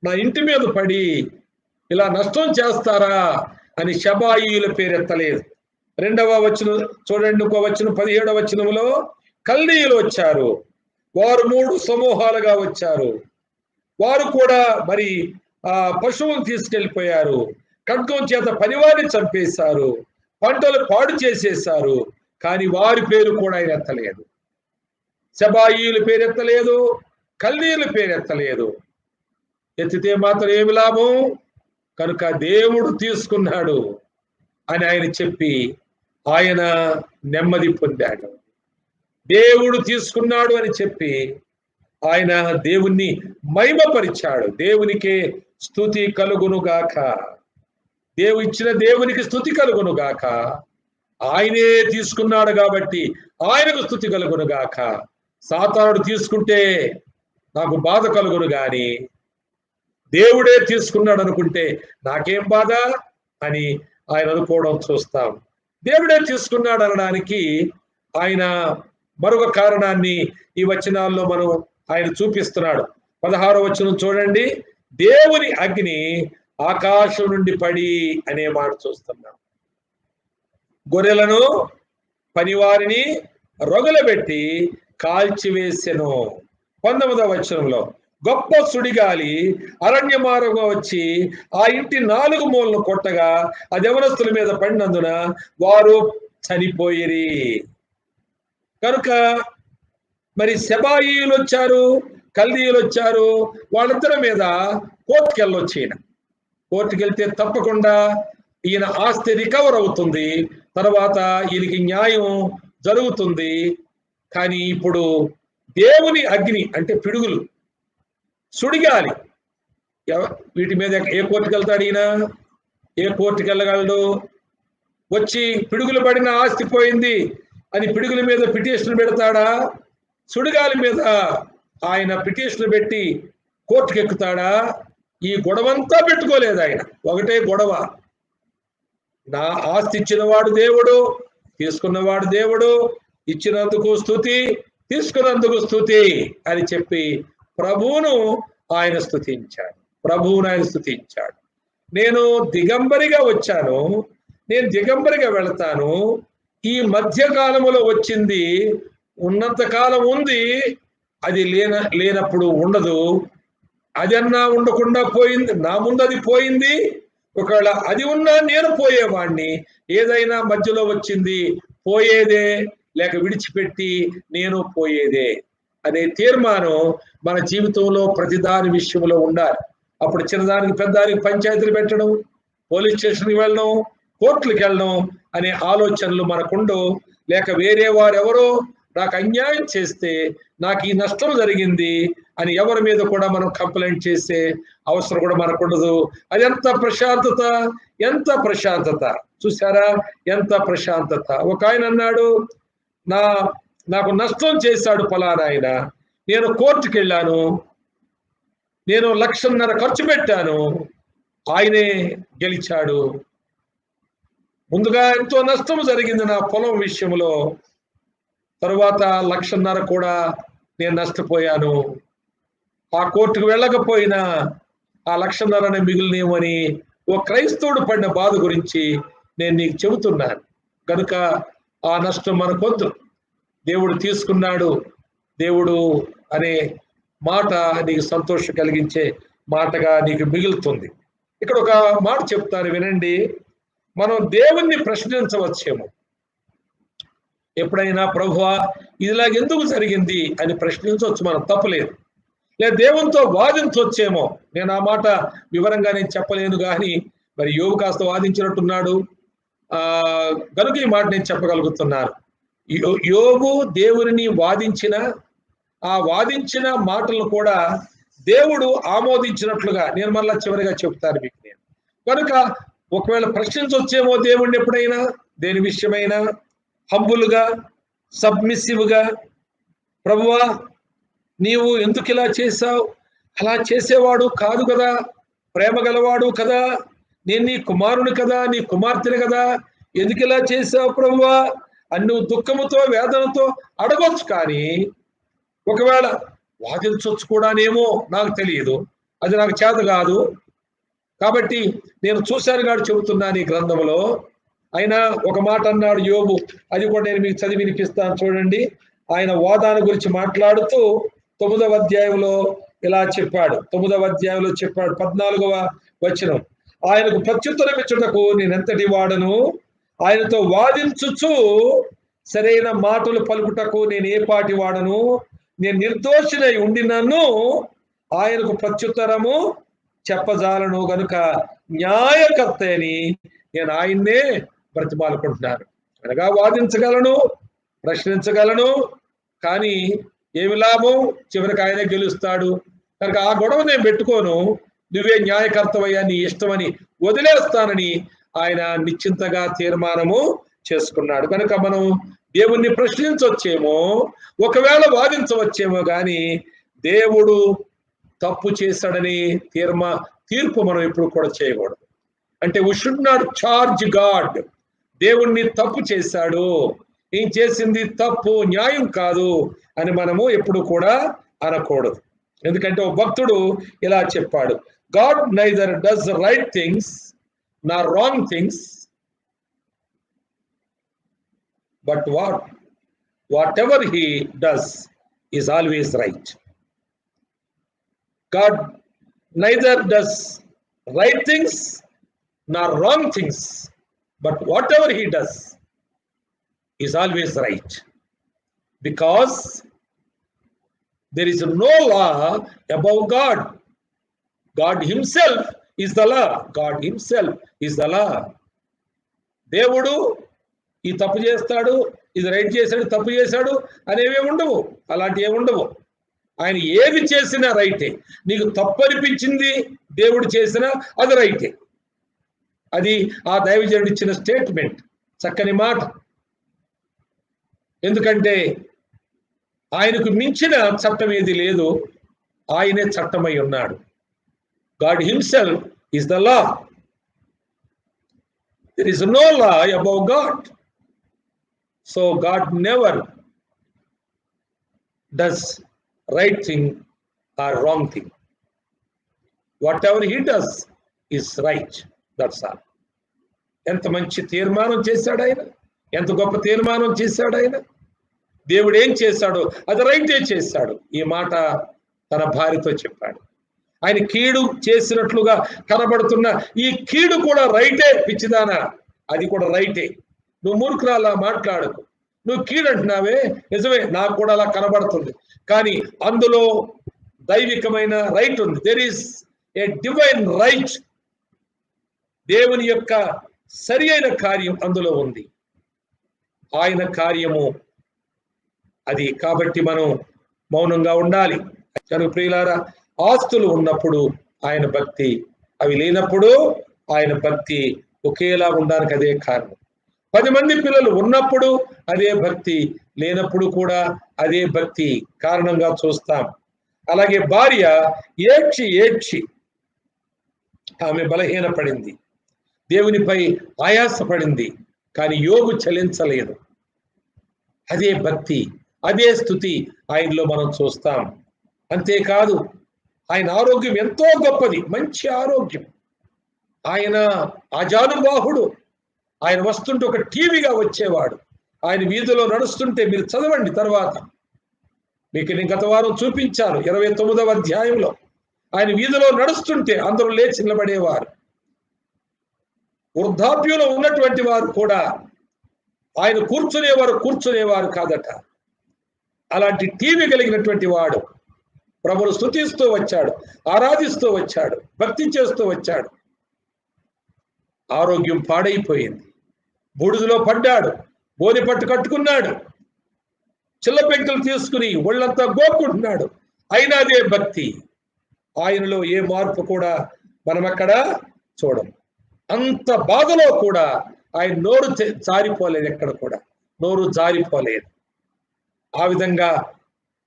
S1: నా ఇంటి మీద పడి ఇలా నష్టం చేస్తారా అని షబాయీయుల పేరెత్తలేదు. 2వ వచనం చూడండి, ఇంకో వచనం 17వ వచనంలో కల్దీయులు వచ్చారు, వారు 3 సమూహాలుగా వచ్చారు, వారు కూడా మరి పశువులు తీసుకెళ్లిపోయారు, ఖడ్గం చేత పనివారిని చంపేశారు, పంటలు పాడు చేసేశారు, కానీ వారి పేరు కూడా ఆయన ఎత్తలేదు. షబాయీయుల పేరెత్తలేదు, కల్దీయుల పేరెత్తలేదు. ఎత్తితే మాత్రం ఏమి లాభం, కనుక దేవుడు తీసుకున్నాడు అని ఆయన చెప్పి ఆయన నెమ్మది పొందాడు. దేవుడు తీసుకున్నాడు అని చెప్పి ఆయన దేవుణ్ణి మహిమపరిచాడు. దేవునికే స్తుతి కలుగును గాక, ఇచ్చిన దేవునికి స్తుతి కలుగును గాక. ఆయనే తీసుకున్నాడు కాబట్టి ఆయనకు స్తుతి కలుగును గాక. సాతానుడు తీసుకుంటే నాకు బాధ కలుగును గాని దేవుడే తీసుకున్నాడు అనుకుంటే నాకేం బాధ అని ఆయన అనుకోవడం చూస్తాం. దేవుడే తీసుకున్నాడు అనడానికి ఆయన మరొక కారణాన్ని ఈ వచనాల్లో మనం ఆయన చూపిస్తున్నాడు. 16వ వచనం చూడండి. దేవుని అగ్ని ఆకాశం నుండి పడి అనే మాట చూస్తున్నాం. గొర్రెలను పనివారిని రొగలబెట్టి కాల్చివేసెను. 19వ వచనంలో గొప్ప సుడిగాలి అరణ్య మార్గంగా వచ్చి ఆ ఇంటి 4 మూలను కొట్టగా ఆ యవనస్తుల మీద పడినందున వారు చనిపోయిరి. కనుక మరి సెబాయిలు వచ్చారు, కల్దీయులు వచ్చారు. వాళ్ళిద్దరి మీద కోర్టుకెళ్ళొచ్చు. కోర్టుకెళ్తే తప్పకుండా ఈయన ఆస్తి రికవర్ అవుతుంది, తర్వాత ఈయనకి న్యాయం జరుగుతుంది. కానీ ఇప్పుడు దేవుని అగ్ని అంటే పిడుగులు, సుడిగాలి, వీటి మీద ఏ కోర్టుకు వెళ్తాడు ఈయన? ఏ కోర్టుకు వెళ్ళగలడు? వచ్చి పిడుగులు పడిన ఆస్తి పోయింది అని పిడుగుల మీద పిటిషన్ పెడతాడా? సుడిగాలి మీద ఆయన పిటిషన్ పెట్టి కోర్టుకు ఎక్కుతాడా? ఈ గొడవంతా పెట్టుకోలేదు ఆయన. ఒకటే గొడవ, నా ఆస్తి ఇచ్చినవాడు దేవుడు, తీసుకున్నవాడు దేవుడు, ఇచ్చినందుకు స్తుతి, తీసుకున్నందుకు స్తుతి అని చెప్పి ప్రభువును ఆయన స్తుతించాడు. నేను దిగంబరిగా వచ్చాను, నేను దిగంబరిగా వెళతాను. ఈ మధ్య కాలములో వచ్చింది ఉన్నంత కాలం ఉంది, అది లేనప్పుడు ఉండదు. అదన్నా ఉండకుండా పోయింది, నా ముందు అది పోయింది. ఒకవేళ అది ఉన్నా నేను పోయేవాడిని. ఏదైనా మధ్యలో వచ్చింది పోయేదే, లేక విడిచిపెట్టి నేను పోయేదే అనే తీర్మానం మన జీవితంలో ప్రతిదాని విషయంలో ఉండాలి. అప్పుడు చిన్నదానికి పెద్దదానికి పంచాయతీలు పెట్టడం, పోలీస్ స్టేషన్కి వెళ్ళడం, కోర్టులకు వెళ్ళడం అనే ఆలోచనలు మనకుండవు. లేక వేరే వారెవరో నాకు అన్యాయం చేస్తే నాకు ఈ నష్టం జరిగింది అని ఎవరి మీద కూడా మనం కంప్లైంట్ చేసే అవసరం కూడా మనకు ఉండదు. అది ఎంత ప్రశాంతత చూసారా, ఎంత ప్రశాంతత. ఒక ఆయన అన్నాడు, నాకు నష్టం చేశాడు ఫలానా ఆయన, నేను కోర్టుకు వెళ్ళాను, నేను 1.5 లక్షలు ఖర్చు పెట్టాను, ఆయనే గెలిచాడు. ముందుగా ఎంతో నష్టం జరిగింది నా పొలం విషయంలో, తరువాత 1.5 లక్షలు కూడా నేను నష్టపోయాను. ఆ కోర్టుకు వెళ్ళకపోయినా ఆ 1.5 లక్షలు మిగిలినేమని ఓ క్రైస్తవుడు పడిన బాధ గురించి నేను నీకు చెబుతున్నాను. కనుక ఆ నష్టం మనకొద్దు. దేవుడు తీసుకున్నాడు, దేవుడు అనే మాట నీకు సంతోషం కలిగించే మాటగా నీకు మిగులుతుంది. ఇక్కడ ఒక మాట చెప్తాను వినండి. మనం దేవుణ్ణి ప్రశ్నించవచ్చేమో. ఎప్పుడైనా ప్రభువా ఇదిలాగ ఎందుకు జరిగింది అని ప్రశ్నించవచ్చు, మనం తప్పలేదు. లేదా దేవునితో వాదించవచ్చేమో. నేను ఆ మాట వివరంగా నేను చెప్పలేను, కానీ మరి యోబు కాస్త వాదించినట్టున్నాడు, కనుక ఈ మాట నేను చెప్పగలుగుతున్నాను. యోబు దేవుని ఆ వాదించిన మాటలను కూడా దేవుడు ఆమోదించినట్లుగా నేను మళ్ళా చివరిగా చెప్తాను మీకు నేను. కనుక ఒకవేళ ప్రశ్నించవచ్చేమో దేవుణ్ణి ఎప్పుడైనా, దేని విషయమైనా హంబులుగా, సబ్మిసివ్గా, ప్రభువా నీవు ఎందుకు ఇలా చేశావు, అలా చేసేవాడు కాదు కదా, ప్రేమ గలవాడు కదా, నేను నీ కుమారుని కదా, నీ కుమార్తెని కదా, ఎందుకు ఇలా చేశావు ప్రభువా అని నువ్వు దుఃఖముతో వేదనతో అడగొచ్చు. కానీ ఒకవేళ వాదించవచ్చు కూడానేమో, నాకు తెలియదు, అది నాకు చేత కాదు. కాబట్టి నేను చూశాను కాదు చెబుతున్నాను ఈ గ్రంథంలో. ఆయన ఒక మాట అన్నాడు యోబు, అది కూడా నేను మీకు చదివి వినిపిస్తాను చూడండి. ఆయన వాదాన్ని గురించి మాట్లాడుతూ 9వ అధ్యాయంలో ఇలా చెప్పాడు. 9వ అధ్యాయంలో చెప్పాడు 14వ వచనం, ఆయనకు ప్రత్యుత్తరం ఇచ్చుటకు నేను ఎంతటి వాడను, ఆయనతో వాదించుచు సరైన మాటలు పలుకుటకు నేను ఏ పాటి వాడను, నేను నిర్దోషినై ఉండి నన్ను ఆయనకు ప్రత్యుత్తరము చెప్పజాలను, గనుక న్యాయకర్త అని నేను ఆయన్నే బ్రతిమాలుకుంటున్నాను. అనగా వాదించగలను, ప్రశ్నించగలను, కానీ ఏమి లాభం, చివరికి ఆయనే గెలుస్తాడు. కనుక ఆ గొడవ నేను పెట్టుకోను, నువ్వే న్యాయకర్తవయ్యా, నీ ఇష్టమని వదిలేస్తానని ఆయన నిశ్చింతగా తీర్మానము చేసుకున్నాడు. కనుక మనం దేవుణ్ణి ప్రశ్నించవచ్చేమో, ఒకవేళ వాదించవచ్చేమో కానీ దేవుడు తప్పు చేశాడని తీర్పు మనం ఎప్పుడు కూడా చేయకూడదు. అంటే we should not charge God. దేవుణ్ణి తప్పు చేశాడు, ఏం చేసింది తప్పు, న్యాయం కాదు అని మనము ఎప్పుడు కూడా అనకూడదు. ఎందుకంటే ఒక భక్తుడు ఇలా చెప్పాడు, God neither does right things nor wrong things, but whatever he does is always right. God neither does right things nor wrong things, but whatever he does is always right, because there is no law above God. God himself is the law. God himself is the law. దేవుడు ఈ తప్పు చేస్తాడు, ఇది right చేశాడు, తప్పు చేశాడు అనేవి ఉండవు, అలాంటి ఏమి ఉండవు. ఆయన ఏది చేసినా రైటే. నీకు తప్పు అనిపించింది దేవుడు చేసినా అది రైటే. అది ఆ దైవజనుడు ఇచ్చిన స్టేట్మెంట్, చక్కని మాట. ఎందుకంటే ఆయనకు మించిన చట్టం ఏది లేదు, ఆయనే చట్టమై ఉన్నాడు. God himself is the law. There is no law above God. So God never does right thing or wrong thing. Whatever he does is right. That's all. ఎంత మంచి తీర్మానం చేశాడు ఆయన, ఎంత గొప్ప తీర్మానం చేశాడు ఆయన. దేవుడు ఏం చేశాడో అది రైటే చేశాడు. ఈ మాట తన భార్యతో చెప్పాడు. ఆయన కీడు చేసినట్లుగా కనబడుతున్న ఈ కీడు కూడా రైటే, పిచ్చిదానా, అది కూడా రైటే. నువ్వు మూర్ఖురాలా మాట్లాడకు, నువ్వు కీడు అంటున్నావే, నిజమే, నాకు కూడా అలా కనబడుతుంది, కానీ అందులో దైవికమైన రైట్ ఉంది. There is a divine right. దేవుని యొక్క సరి అయిన కార్యం అందులో ఉంది, ఆయన కార్యము అది. కాబట్టి మనం మౌనంగా ఉండాలి. కనుక ప్రియులారా, ఆస్తులు ఉన్నప్పుడు ఆయన భక్తి, అవి లేనప్పుడు ఆయన భక్తి ఒకేలా ఉండడానికి అదే కారణం. 10 మంది పిల్లలు ఉన్నప్పుడు అదే భక్తి, లేనప్పుడు కూడా అదే భక్తి కారణంగా చూస్తాం. అలాగే భార్య ఏడ్చి ఆమె బలహీనపడింది, దేవునిపై ఆయాసపడింది, కానీ యోబు చలించలేదు. అదే భక్తి, అదే స్తుతి ఆయనలో మనం చూస్తాం. అంతేకాదు ఆయన ఆరోగ్యం ఎంతో గొప్పది, మంచి ఆరోగ్యం. ఆయన ఆజానుబాహుడు. ఆయన వస్తుంటే ఒక టీవీగా వచ్చేవాడు. ఆయన వీధిలో నడుస్తుంటే, మీరు చదవండి తర్వాత, మీకు నేను గత వారం చూపించాను 29వ అధ్యాయంలో, ఆయన వీధిలో నడుస్తుంటే అందరూ లేచి నిలబడేవారు. వృద్ధాప్యంలో ఉన్నటువంటి వారు కూడా ఆయన కూర్చునేవారు కాదట. అలాంటి టీవీ కలిగినటువంటి వాడు ప్రభువును స్తుతిస్తూ వచ్చాడు, ఆరాధిస్తూ వచ్చాడు, భక్తి చేస్తూ వచ్చాడు. ఆరోగ్యం పాడైపోయింది, బూడిదలో పడ్డాడు, బోని పట్టు కట్టుకున్నాడు, చిల్ల పెంకులు తీసుకుని ఒళ్ళంతా గోక్కుంటున్నాడు. అయినా అదే భక్తి. ఆయనలో ఏ మార్పు కూడా మనం అక్కడ చూడం. అంత బాధలో కూడా ఆయన నోరు జారిపోలేదు, ఎక్కడ కూడా నోరు జారిపోలేదు. ఆ విధంగా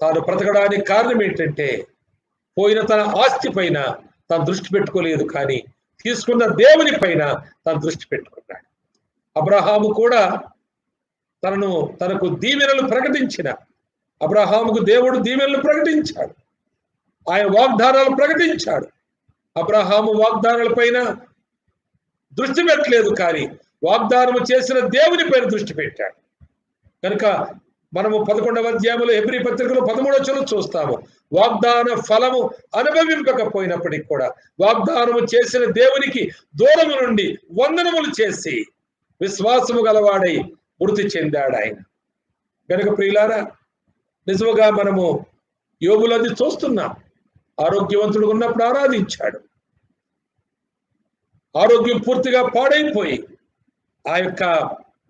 S1: తాను బ్రతకడానికి కారణం ఏంటంటే, పోయిన తన ఆస్తి పైన తను దృష్టి పెట్టుకోలేదు, కానీ తీసుకున్న దేవుని పైన తను దృష్టి పెట్టుకున్నాడు. అబ్రహాము కూడా తనకు దీవెనలు ప్రకటించిన అబ్రహాముకు దేవుడు దీవెనలు ప్రకటించాడు, ఆయన వాగ్దానాలు ప్రకటించాడు. అబ్రహాము వాగ్దానాల పైన దృష్టి పెట్టలేదు, కానీ వాగ్దానము చేసిన దేవుని పైన దృష్టి పెట్టాడు. కనుక మనము 11వ అధ్యాయంలో హెబ్రీ పత్రికలో 13వ వచనం చూస్తాము. వాగ్దాన ఫలము అనుభవింపకపోయినప్పటికీ కూడా వాగ్దానము చేసిన దేవునికి దూరము నుండి వందనములు చేసి విశ్వాసము గలవాడై మృతి చెందాడు ఆయన. కనుక ప్రియులారా, నిజముగా మనము యోబులది చూస్తున్నాం. ఆరోగ్యవంతుడు ఉన్నప్పుడు ఆరాధించాడు, ఆరోగ్యం పూర్తిగా పాడైపోయి ఆ యొక్క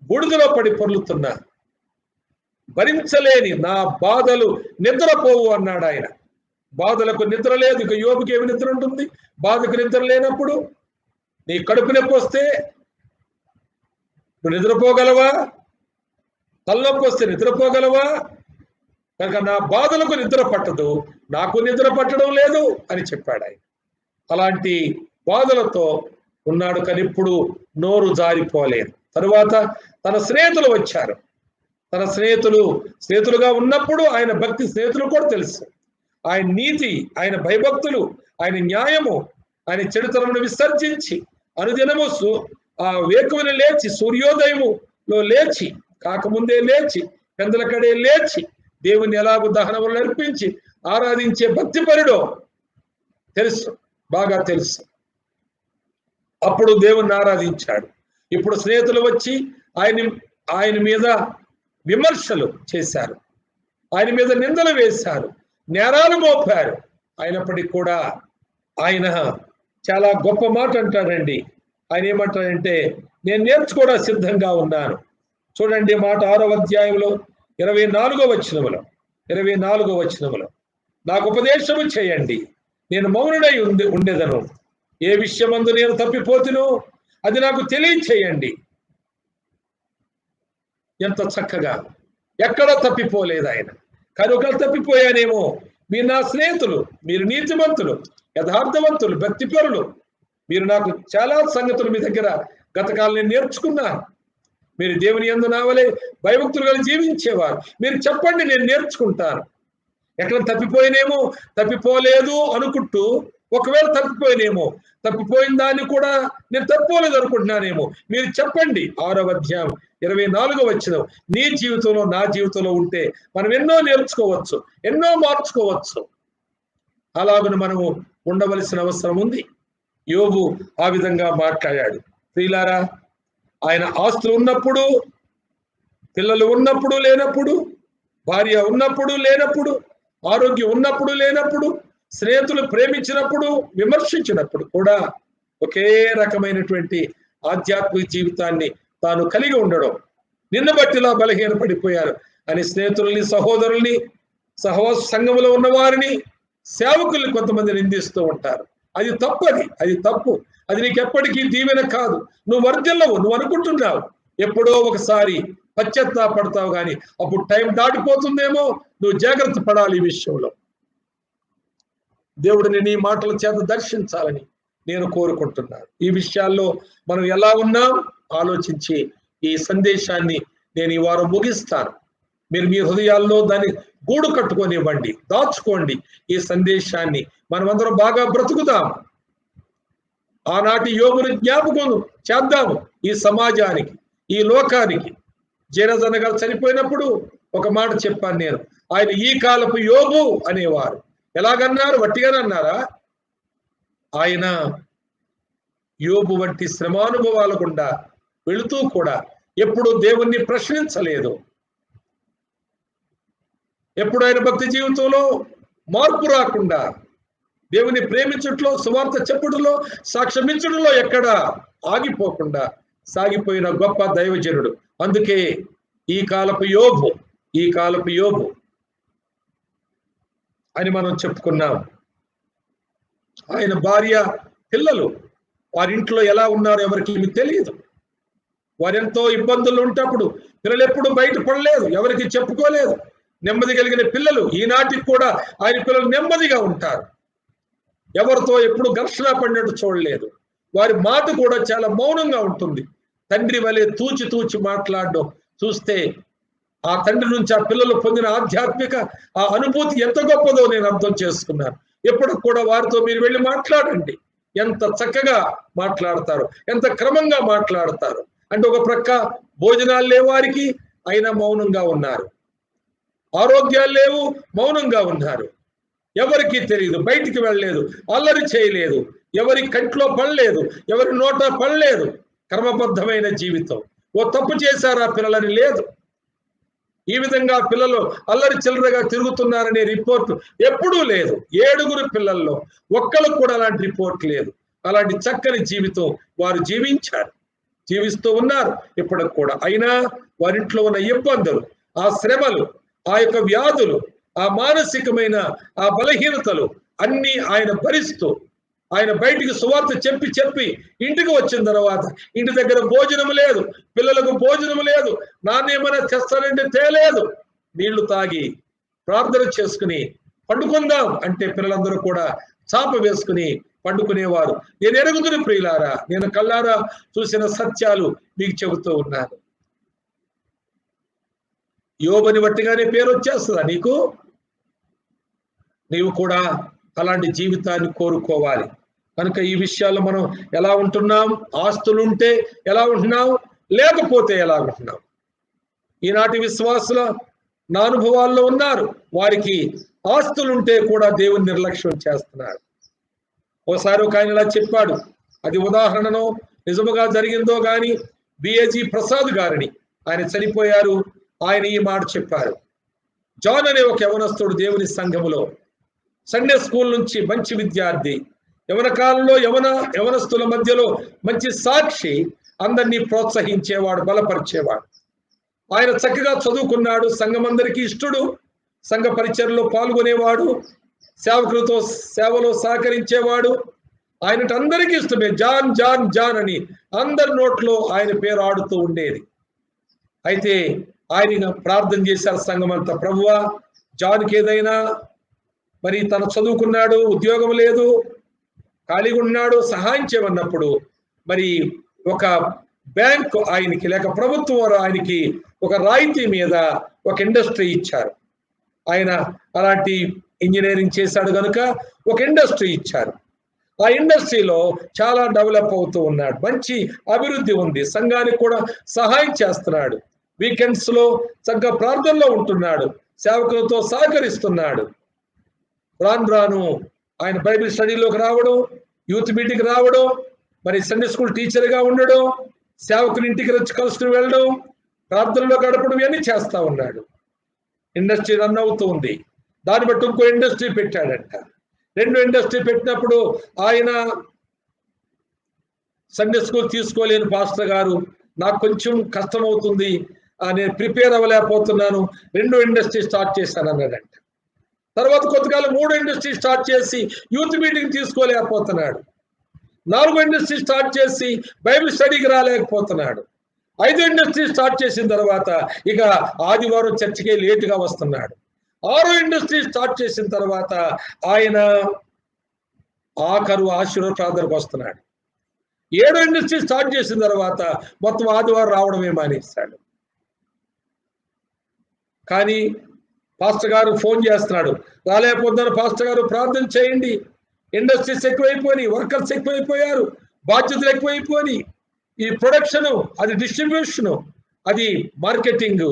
S1: బూడిదలో పడి పొర్లుతున్నా, భరించలేని నా బాధలు నిద్రపోవు అన్నాడు ఆయన. బాధలకు నిద్ర లేదు. ఇక యోబుకి ఏమి నిద్ర ఉంటుంది? బాధకు నిద్ర లేనప్పుడు నీ కడుపు నొప్పి వస్తే నువ్వు నిద్రపోగలవా? తలనొప్పి వస్తే నిద్రపోగలవా? కనుక నా బాధలకు నిద్ర పట్టదు, నాకు నిద్ర పట్టడం లేదు అని చెప్పాడు ఆయన. అలాంటి బాధలతో ఉన్నాడు, కానీ ఇప్పుడు నోరు జారిపోలేదు. తరువాత తన స్నేహితులు వచ్చారు. తన స్నేహితులుగా ఉన్నప్పుడు ఆయన భక్తి స్నేహితులు కూడా తెలుసు. ఆయన నీతి, ఆయన భయభక్తులు, ఆయన న్యాయము, ఆయన చెడుతనమును విసర్జించి అనుదినము ఆ వేకువన లేచి, సూర్యోదయములో లేచి, కాకముందే లేచి, పెందలకడే లేచి దేవుని ఎలాగూ దహనములు నర్పించి ఆరాధించే భక్తిపరుడో తెలుసు, బాగా తెలుసు. అప్పుడు దేవుణ్ణి ఆరాధించాడు. ఇప్పుడు స్నేహితులు వచ్చి ఆయన మీద విమర్శలు చేశారు, ఆయన మీద నిందలు వేశారు, నేరాలు మోపారు. అయినప్పటికీ కూడా ఆయన చాలా గొప్ప మాట అంటాడండి. ఆయన ఏమంటాడంటే, నేను నేర్చుకోవడం సిద్ధంగా ఉన్నాను. చూడండి మాట 6వ అధ్యాయంలో 24వ వచనములో, నాకు ఉపదేశము చేయండి, నేను మౌనుడై ఉండేదను. ఏ విషయమందు నేను తప్పిపోతునో అది నాకు తెలియచేయండి. ఎంత చక్కగా, ఎక్కడ తప్పిపోలేదు ఆయన. కానీ ఒకరు తప్పిపోయానేమో, మీరు నా స్నేహితులు, మీరు నీతిమంతులు, యథార్థవంతులు, భక్తిపరులు, మీరు నాకు చాలా సంగతులు మీ దగ్గర గతకాలం నేను నేర్చుకున్నాను. మీరు దేవుని యందు నావలే భయభక్తులు కలిగి జీవించేవారు. మీరు చెప్పండి, నేను నేర్చుకుంటాను. ఎక్కడ తప్పిపోయినేమో, తప్పిపోలేదు అనుకుంటూ, ఒకవేళ తప్పిపోయిన దాన్ని కూడా నేను తప్పిపోలేదు అనుకుంటున్నానేమో, మీరు చెప్పండి. 6వ అధ్యాయం 24వ వచనం. నీ జీవితంలో, నా జీవితంలో ఉంటే మనం ఎన్నో నేర్చుకోవచ్చు, ఎన్నో మార్చుకోవచ్చు. అలాగను మనము ఉండవలసిన అవసరం ఉంది. యోబు ఆ విధంగా మాట్లాడాడు. ప్రియులారా, ఆయన ఆస్తులు ఉన్నప్పుడు, పిల్లలు ఉన్నప్పుడు లేనప్పుడు, భార్య ఉన్నప్పుడు లేనప్పుడు, ఆరోగ్యం ఉన్నప్పుడు లేనప్పుడు, స్నేహితులు ప్రేమించినప్పుడు విమర్శించినప్పుడు కూడా ఒకే రకమైనటువంటి ఆధ్యాత్మిక జీవితాన్ని తాను కలిగి ఉండడం. నిన్ను బట్టిలా బలహీన పడిపోయారు అని స్నేహితుల్ని, సహోదరుల్ని, సహవాస సంఘంలో ఉన్న వారిని, సేవకుల్ని కొంతమంది నిందిస్తూ ఉంటారు. అది తప్పు. అది నీకు ఎప్పటికీ దీవెన కాదు. నువ్వు వర్ధిల్లవు, నువ్వు అనుకుంటున్నావు. ఎప్పుడో ఒకసారి పశ్చాత్తాపడతావు, కానీ అప్పుడు టైం దాటిపోతుందేమో. నువ్వు జాగ్రత్త పడాలి ఈ విషయంలో. దేవుడిని నీ మాటల చేత దర్శించాలని నేను కోరుకుంటున్నాను. ఈ విషయాల్లో మనం ఎలా ఉన్నాం ఆలోచించి ఈ సందేశాన్ని నేను ఈ వారం ముగిస్తాను. మీరు మీ హృదయాల్లో దాన్ని గూడు కట్టుకొనివ్వండి, దాచుకోండి. ఈ సందేశాన్ని మనమందరం బాగా బ్రతుకుదాం. ఆనాటి యోగుని జ్ఞాపకం చేద్దాము ఈ సమాజానికి, ఈ లోకానికి. జయరాజన్న గారు చనిపోయినప్పుడు ఒక మాట చెప్పాను నేను. ఆయన ఈ కాలపు యోగు అనేవారు. ఎలాగన్నారు? వట్టిగానే అన్నారా? ఆయన యోబు వంటి శ్రమానుభవాల గుండా వెళుతూ కూడా ఎప్పుడు దేవుణ్ణి ప్రశ్నించలేదు. ఎప్పుడు ఆయన భక్తి జీవితంలో మార్పు రాకుండా, దేవుని ప్రేమించట్లో, సువార్త చెప్పుడులో, సాక్ష్యమించడంలో ఎక్కడ ఆగిపోకుండా సాగిపోయిన గొప్ప దైవజనుడు. అందుకే ఈ కాలపు యోబు అని మనం చెప్పుకున్నాం. ఆయన భార్య, పిల్లలు వారింట్లో ఎలా ఉన్నారో ఎవరికి తెలియదు. వారెంతో ఇబ్బందులు ఉంటప్పుడు పిల్లలు ఎప్పుడు బయట పడలేదు, ఎవరికి చెప్పుకోలేదు. నెమ్మది కలిగిన పిల్లలు ఈనాటికి కూడా ఆయన పిల్లలు నెమ్మదిగా ఉంటారు. ఎవరితో ఎప్పుడు ఘర్షణ పడినట్టు చూడలేదు. వారి మాట కూడా చాలా మౌనంగా ఉంటుంది. తండ్రి వలె తూచి మాట్లాడడం చూస్తే ఆ తండ్రి నుంచి ఆ పిల్లలు పొందిన ఆధ్యాత్మిక ఆ అనుభూతి ఎంత గొప్పదో నేను అర్థం చేసుకున్నాను. ఎప్పుడు కూడా వారితో మీరు వెళ్ళి మాట్లాడండి. ఎంత చక్కగా మాట్లాడతారు, ఎంత క్రమంగా మాట్లాడతారు. అంటే ఒక ప్రక్క భోజనాలు లేవు వారికి, అయినా మౌనంగా ఉన్నారు. ఆరోగ్యాలు లేవు, మౌనంగా ఉన్నారు. ఎవరికి తెలియదు, బయటికి వెళ్ళలేదు, అల్లరి చేయలేదు, ఎవరి కంట్లో పడలేదు, ఎవరి నోట పడలేదు. క్రమబద్ధమైన జీవితం. ఓ తప్పు చేశారు ఆ పిల్లలని లేదు. ఈ విధంగా పిల్లలు అల్లరి చిల్లరగా తిరుగుతున్నారనే రిపోర్ట్ ఎప్పుడూ లేదు. 7 పిల్లల్లో ఒక్కళ్ళకు కూడా అలాంటి రిపోర్ట్ లేదు. అలాంటి చక్కని జీవితం వారు జీవిస్తూ ఉన్నారు ఇప్పటికి కూడా. అయినా వారింట్లో ఉన్న ఇబ్బందులు, ఆ శ్రమలు, ఆ యొక్క వ్యాధులు, ఆ మానసికమైన ఆ బలహీనతలు అన్నీ ఆయన భరిస్తూ ఆయన బయటికి సువార్త చెప్పి చెప్పి ఇంటికి వచ్చిన తర్వాత ఇంటి దగ్గర భోజనం లేదు, పిల్లలకు భోజనం లేదు, నాన్నేమైనా తెస్తానంటే తేలేదు. నీళ్లు తాగి ప్రార్థన చేసుకుని పండుకుందాం అంటే పిల్లలందరూ కూడా చాప వేసుకుని పండుకునేవారు. నేను ఎరుగుతున్న ప్రియులారా, నేను కళ్ళారా చూసిన సత్యాలు మీకు చెబుతూ ఉన్నాను. యోబుని బట్టిగానే పేరు వచ్చేస్తుందా నీకు? నీవు కూడా అలాంటి జీవితాన్ని కోరుకోవాలి. కనుక ఈ విషయాల్లో మనం ఎలా ఉంటున్నాం? ఆస్తులుంటే ఎలా ఉంటున్నాం, లేకపోతే ఎలా ఉంటున్నాం? ఈనాటి విశ్వాసుల నా అనుభవాల్లో ఉన్నారు, వారికి ఆస్తులుంటే కూడా దేవుని నిర్లక్ష్యం చేస్తున్నారు. ఓసారి ఒక ఆయన ఇలా చెప్పాడు, అది ఉదాహరణనో నిజముగా జరిగిందో గాని, బిఏజీ ప్రసాద్ గారిని, ఆయన చనిపోయారు. ఆయన ఈ మాట చెప్పారు. జాన్ అనే ఒక యవనస్తుడు దేవుని సంఘములో సండే స్కూల్ నుంచి మంచి విద్యార్థి, యవన కాలంలో యవనస్తుల మధ్యలో మంచి సాక్షి, అందరినీ ప్రోత్సహించేవాడు, బలపరిచేవాడు. ఆయన చక్కగా చదువుకున్నాడు, సంఘమందరికీ ఇష్టడు, సంఘ పరిచర్లో పాల్గొనేవాడు, సేవకులతో సేవలో సహకరించేవాడు. ఆయనకు అందరికీ ఇష్టమే. జాన్ జాన్ జాన్ అని అందరి నోట్లో ఆయన పేరు ఆడుతూ ఉండేది. అయితే ఆయన ప్రార్థన చేశారు సంఘం అంతా, ప్రభువా జాన్కి ఏదైనా మరి తను చదువుకున్నాడు, ఉద్యోగం లేదు, ఖాళీగా ఉన్నాడు, సహాయం చేయమన్నప్పుడు మరి ఒక బ్యాంకు ఆయనకి లేక ప్రభుత్వం వారు ఆయనకి ఒక రాయితీ మీద ఒక ఇండస్ట్రీ ఇచ్చారు. ఆయన అలాంటి ఇంజనీరింగ్ చేశాడు కనుక ఒక ఇండస్ట్రీ ఇచ్చారు. ఆ ఇండస్ట్రీలో చాలా డెవలప్ అవుతూ ఉన్నాడు, మంచి అభివృద్ధి ఉంది, సంఘానికి కూడా సహాయం చేస్తున్నాడు, వీకెండ్స్ లో చక్కగా ప్రార్థనలో ఉంటున్నాడు, సేవకులతో సహకరిస్తున్నాడు. రాను రాను ఆయన బైబిల్ స్టడీలోకి రావడం, యూత్ మీటింగ్ రావడం, మరి సండే స్కూల్ టీచర్గా ఉండడం, సేవకుని ఇంటికి వచ్చి కలుసుకుని వెళ్ళడం, ప్రార్థనలో గడపడం ఇవన్నీ చేస్తా ఉన్నాడు. ఇండస్ట్రీ రన్ అవుతూ ఉంది. దాన్ని బట్టి ఇంకో ఇండస్ట్రీ పెట్టాడంట. 2 ఇండస్ట్రీ పెట్టినప్పుడు ఆయన సండే స్కూల్ తీసుకోలేని పాస్టర్ గారు, నాకు కొంచెం కష్టం అవుతుంది, నేను ప్రిపేర్ అవ్వలేకపోతున్నాను, 2 ఇండస్ట్రీ స్టార్ట్ చేశాను అన్నాడంట. తర్వాత కొంతకాలం 3 ఇండస్ట్రీ స్టార్ట్ చేసి యూత్ మీటింగ్ తీసుకోలేకపోతున్నాడు. 4 ఇండస్ట్రీ స్టార్ట్ చేసి బైబిల్ స్టడీకి రాలేకపోతున్నాడు. 5 ఇండస్ట్రీ స్టార్ట్ చేసిన తర్వాత ఇక ఆదివారం చర్చికే లేటుగా వస్తున్నాడు. 6 ఇండస్ట్రీ స్టార్ట్ చేసిన తర్వాత ఆయన ఆఖరు ఆశీర్వాద ప్రార్థనకు వస్తున్నాడు. 7 ఇండస్ట్రీ స్టార్ట్ చేసిన తర్వాత మొత్తం ఆదివారం రావడమే మానేస్తాడు. కానీ పాస్టర్ గారు ఫోన్ చేస్తున్నాడు, రాలేకపోతున్నారు పాస్టర్ గారు, ప్రార్థన చేయండి, ఇండస్ట్రీస్ ఎక్కువైపోయి, వర్కర్స్ ఎక్కువైపోయారు, బాధ్యతలు ఎక్కువైపోయి, ఈ ప్రొడక్షను, అది డిస్ట్రిబ్యూషను, అది మార్కెటింగ్,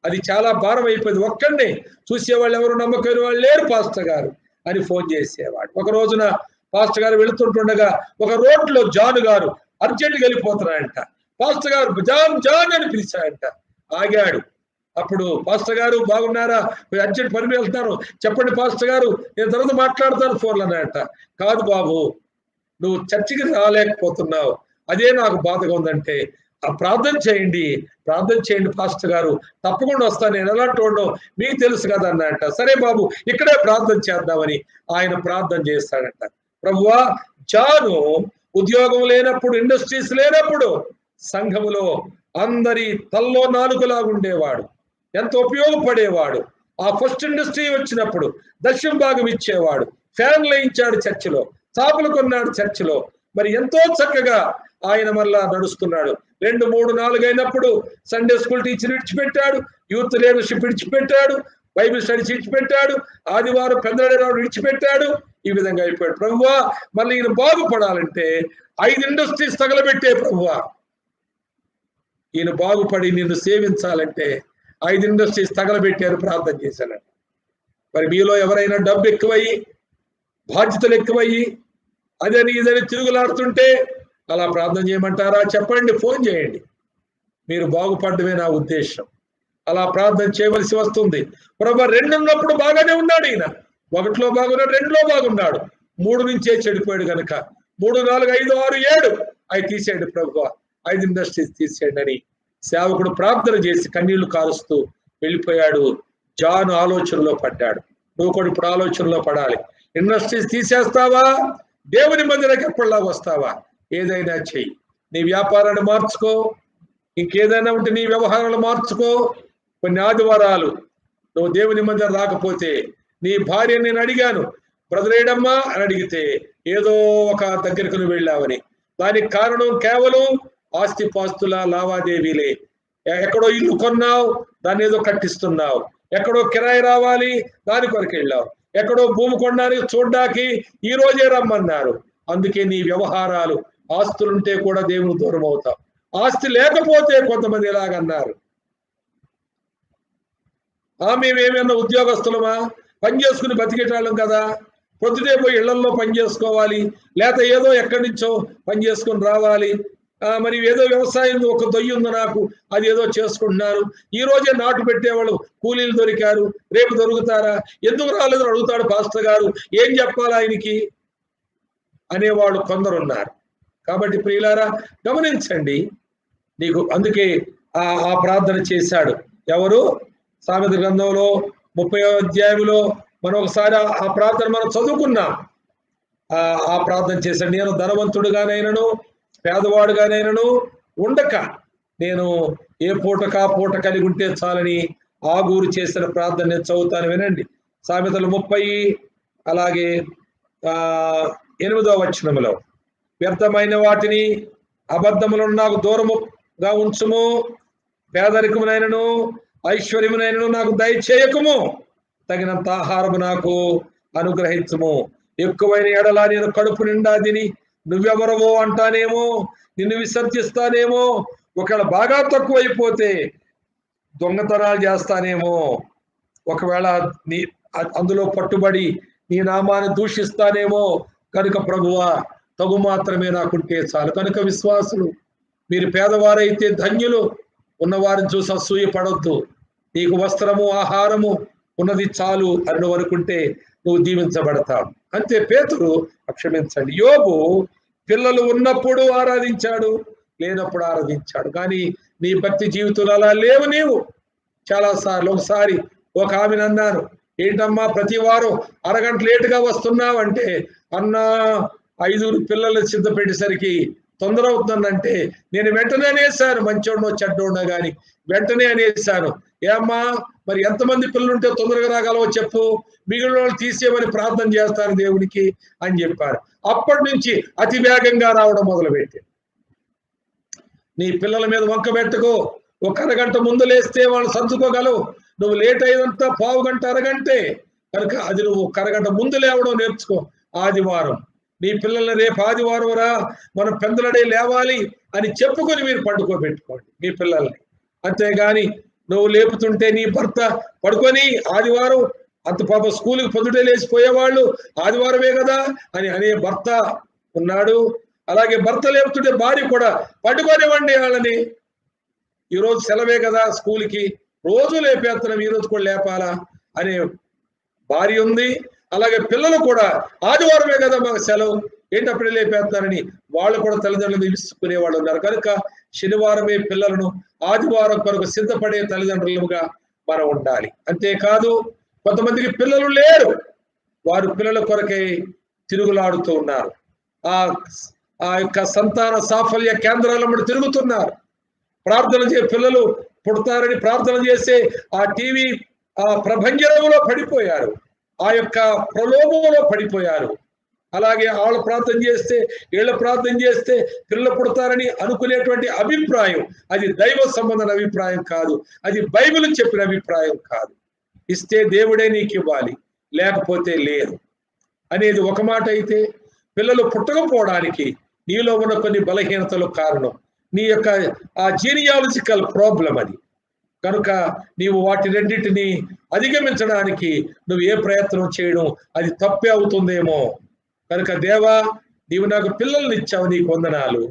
S1: అది చాలా భారం అయిపోయింది, ఒక్కడే చూసేవాళ్ళు ఎవరు నమ్మకమైన వాళ్ళు లేరు పాస్టర్ గారు అని ఫోన్ చేసేవాడు. ఒక రోజున పాస్టర్ గారు వెళుతుంటుండగా ఒక రోడ్లో జాన్ గారు అర్జెంట్గా వెళ్ళిపోతున్నాడంట. పాస్టర్ గారు జాన్ జాన్ అని పిలిచాడంట. ఆగాడు. అప్పుడు పాస్టర్ గారు బాగున్నారా, అర్జెంట్ పని వెళ్తున్నారు, చెప్పండి పాస్టర్ గారు, నేను తర్వాత మాట్లాడతాను ఫోన్లో అన్నాడట. కాదు బాబు, నువ్వు చర్చికి రాలేకపోతున్నావు, అదే నాకు బాధగా ఉందంటే, ప్రార్థన చేయండి పాస్టర్ గారు, తప్పకుండా వస్తాను, నేను ఎలాంటి వాడినో మీకు తెలుసు కదా అన్నట. సరే బాబు, ఇక్కడే ప్రార్థన చేద్దామని ఆయన ప్రార్థన చేస్తాడంట. ప్రభువా, జాను ఉద్యోగం లేనప్పుడు, ఇండస్ట్రీస్ లేనప్పుడు సంఘములో అందరి తల్లో నాలుగులాగుండేవాడు, ఎంతో ఉపయోగపడేవాడు. ఆ ఫస్ట్ ఇండస్ట్రీ వచ్చినప్పుడు దశం భాగం ఇచ్చేవాడు, ఫ్యాన్లు వేయించాడు చర్చిలో, చాపలు కొన్నాడు చర్చిలో, మరి ఎంతో చక్కగా ఆయన మళ్ళా నడుస్తున్నాడు. 2, 3, 4 అయినప్పుడు సండే స్కూల్ టీచర్ విడిచిపెట్టాడు, యూత్ లీడర్షిప్ విడిచిపెట్టాడు, బైబిల్ స్టడీస్ విడిచిపెట్టాడు, ఆదివారం పెద్దరాడు విడిచిపెట్టాడు. ఈ విధంగా అయిపోయాడు. ప్రభువా, మళ్ళీ ఈయన బాగుపడాలంటే 5 ఇండస్ట్రీస్ తగలబెట్టే ప్రభువా, ఈయన బాగుపడి నిన్ను సేవించాలంటే 5 ఇండస్ట్రీస్ తగలబెట్టారు, ప్రార్థన చేశానంట. మరి మీలో ఎవరైనా డబ్బు ఎక్కువయ్యి, బాధ్యతలు ఎక్కువయ్యి, అదని ఇదని తిరుగులాడుతుంటే అలా ప్రార్థన చేయమంటారా? చెప్పండి, ఫోన్ చేయండి. మీరు బాగుపడమే నా ఉద్దేశం. అలా ప్రార్థన చేయవలసి వస్తుంది. ప్రభు 2 ఉన్నప్పుడు బాగానే ఉన్నాడు ఈయన, 1లో బాగున్నాడు, 2లో బాగున్నాడు, 3 నుంచే చెడిపోయాడు కనుక 3, 4, 5, 6, 7 అవి తీసేయండి ప్రభు, 5 ఇండస్ట్రీస్ తీసేయండి అని సేవకుడు ప్రార్థన చేసి కన్నీళ్లు కారుస్తూ వెళ్ళిపోయాడు. జాను ఆలోచనలో పడ్డాడు. నువ్వు కూడా ఇప్పుడు ఆలోచనలో పడాలి. ఇండస్ట్రీస్ తీసేస్తావా? దేవుని మందిరానికి ఎప్పుడులా వస్తావా? ఏదైనా చెయ్యి. నీ వ్యాపారాన్ని మార్చుకో, ఇంకేదైనా ఉంటే నీ వ్యవహారాలు మార్చుకో. కొన్ని ఆదివారాలు నువ్వు దేవుని మందిరం రాకపోతే, నీ భార్య నేను అడిగాను, బ్రదర్ ఏడమ్మా అని అడిగితే ఏదో ఒక దగ్గరికి నువ్వు వెళ్ళావని. దానికి కారణం కేవలం ఆస్తిపాస్తుల లావాదేవీలే. ఎక్కడో ఇల్లు కొన్నావు, దాన్ని ఏదో కట్టిస్తున్నావు. ఎక్కడో కిరాయి రావాలి, దాని కొరకు వెళ్ళావు. ఎక్కడో భూమి కొనడానికి చూడ్డానికి ఈ రోజే రమ్మన్నారు. అందుకే నీ వ్యవహారాలు, ఆస్తులుంటే కూడా దేవుని దూరం అవుతావు. ఆస్తి లేకపోతే కొంతమంది ఎలాగన్నారు, మేమేమన్నా ఉద్యోగస్తులమా, పని చేసుకుని బతికేటాళ్ళం కదా, పొద్దుటే పోయి ఇళ్లల్లో పని చేసుకోవాలి, లేక ఏదో ఎక్కడి నుంచో పని చేసుకుని రావాలి. మరి ఏదో వ్యవసాయం ఒక దొయ్యి ఉంది నాకు, అది ఏదో చేసుకుంటున్నారు. ఈ రోజే నాటు పెట్టేవాళ్ళు కూలీలు దొరికారు, రేపు దొరుకుతారా, ఎందుకు రాలేదని అడుగుతాడు పాస్టర్ గారు, ఏం చెప్పాలి ఆయనకి అనేవాళ్ళు కొందరున్నారు. కాబట్టి ప్రియులారా గమనించండి, నీకు అందుకే ఆ ప్రార్థన చేశాడు. ఎవరు? సామెత గ్రంథంలో 30వ అధ్యాయంలో మనం ఒకసారి ఆ ప్రార్థన మనం చదువుకున్నాం. ఆ ప్రార్థన చేశాడు. నేను ధనవంతుడుగానైనను పేదవాడుగానైనను ఉండక నేను ఏ పూటకా పూట కలిగి ఉంటే చాలని ఆగూరు చేసిన ప్రార్థన నేను చదువుతాను, వినండి. సామెతలు 30 అలాగే 8వ వచనములో, వ్యర్థమైన వాటిని అబద్ధములను నాకు దూరముగా ఉంచుము, పేదరికమునైనను ఐశ్వర్యమునైనను నాకు దయచేయకము, తగినంత ఆహారము నాకు అనుగ్రహించుము. ఎక్కువైన ఎడల నేను కడుపు నిండా తిని నువ్వెవరవో అంటానేమో, నిన్ను విసర్జిస్తానేమో, ఒకవేళ బాగా తక్కువైపోతే దొంగతనాలు చేస్తానేమో, ఒకవేళ అందులో పట్టుబడి నీ నామాన్ని దూషిస్తానేమో. కనుక ప్రభువా తగు మాత్రమే నాకుంటే చాలు. కనుక విశ్వాసులు, మీరు పేదవారైతే ధన్యులు, ఉన్నవారిని చూసి అసూయ పడొద్దు. నీకు వస్త్రము ఆహారము ఉన్నది చాలు అని నువ్వు అనుకుంటే నువ్వు దీవించబడతావు. అంతే. పేతురు, క్షమించండి, యోబు పిల్లలు ఉన్నప్పుడు ఆరాధించాడు, లేనప్పుడు ఆరాధించాడు. కానీ నీ భక్తి జీవితంలో అలా లేవు. నీవు చాలాసార్లు, ఒకసారి ఒక ఆమెను అన్నాను, ఏంటమ్మా ప్రతి వారం అరగంట లేటుగా వస్తున్నావు అంటే, అన్నా 5 పిల్లలు సిద్ధపెట్టేసరికి తొందర అవుతుందంటే నేను వెంటనే అనేసాను, మంచోడనో చెడ్డోడో కానీ వెంటనే అనేసాను, ఏమ్మా మరి ఎంతమంది పిల్లలుంటే తొందరగా రాగలవో చెప్పు, మిగిలిన వాళ్ళు తీసేయమని ప్రార్థన చేస్తాను దేవునికి అని చెప్పారు. అప్పటి నుంచి అతి వేగంగా రావడం మొదలుపెట్టి, నీ పిల్లల మీద వంక పెట్టుకో. ఒక అరగంట ముందు లేస్తే వాళ్ళు సర్దుకోగలవు. నువ్వు లేట్ అయినంత పావు గంట అరగంటే, కనుక అది నువ్వు ఒక అరగంట ముందు లేవడం నేర్చుకో. ఆదివారం నీ పిల్లల్ని రేపు ఆదివారం రా మనం పెందలడే లేవాలి అని చెప్పుకొని మీరు పండుకోబెట్టుకోండి మీ పిల్లల్ని. అంతేగాని నువ్వు లేపుతుంటే నీ భర్త పడుకొని ఆదివారం అంత పాప స్కూల్కి పొద్దుటే లేచిపోయేవాళ్ళు ఆదివారమే కదా అని అనే భర్త ఉన్నాడు. అలాగే భర్త లేపుతుంటే భార్య కూడా పడుకోనివ్వండి వాళ్ళని, ఈరోజు సెలవే కదా స్కూల్కి, రోజు లేపేస్తున్నాం ఈరోజు కూడా లేపాలా అనే భార్య ఉంది. అలాగే పిల్లలు కూడా ఆదివారమే కదా మాకు సెలవు, ఏంటి అప్పుడే లేపేస్తున్నారని వాళ్ళు కూడా తల్లిదండ్రులు విసుకునే వాళ్ళు ఉన్నారు. కనుక శనివారమే పిల్లలను ఆదివారం కొరకు సిద్ధపడే తల్లిదండ్రులుగా మనం ఉండాలి. అంతేకాదు కొంతమందికి పిల్లలు లేరు, వారు పిల్లల కొరకై తిరుగులాడుతూ ఉన్నారు. ఆ యొక్క సంతాన సాఫల్య కేంద్రాల మీద తిరుగుతున్నారు. ప్రార్థన పిల్లలు పుడతారని ప్రార్థన చేసే ఆ టీవీ ఆ ప్రభంజనంలో పడిపోయారు, ఆ యొక్క ప్రలోభంలో పడిపోయారు. అలాగే వాళ్ళు ప్రార్థన చేస్తే వీళ్ళ ప్రార్థన చేస్తే పిల్లలు పుడతారని అనుకునేటువంటి అభిప్రాయం అది దైవ సంబంధం అభిప్రాయం కాదు, అది బైబిల్ చెప్పిన అభిప్రాయం కాదు. ఇస్తే దేవుడే నీకు ఇవ్వాలి, లేకపోతే లేదు అనేది ఒక మాట అయితే, పిల్లలు పుట్టకపోవడానికి నీలో ఉన్న కొన్ని బలహీనతలు కారణం, నీ యొక్క ఆ జీనియాలజికల్ ప్రాబ్లం అది. కనుక నీవు వాటి రెండింటిని అధిగమించడానికి నువ్వు ఏ ప్రయత్నం చేయడం అది తప్పే అవుతుందేమో. కనుక దేవా నీవు నాకు పిల్లల్ని ఇచ్చావు, నీకు వందనాలు.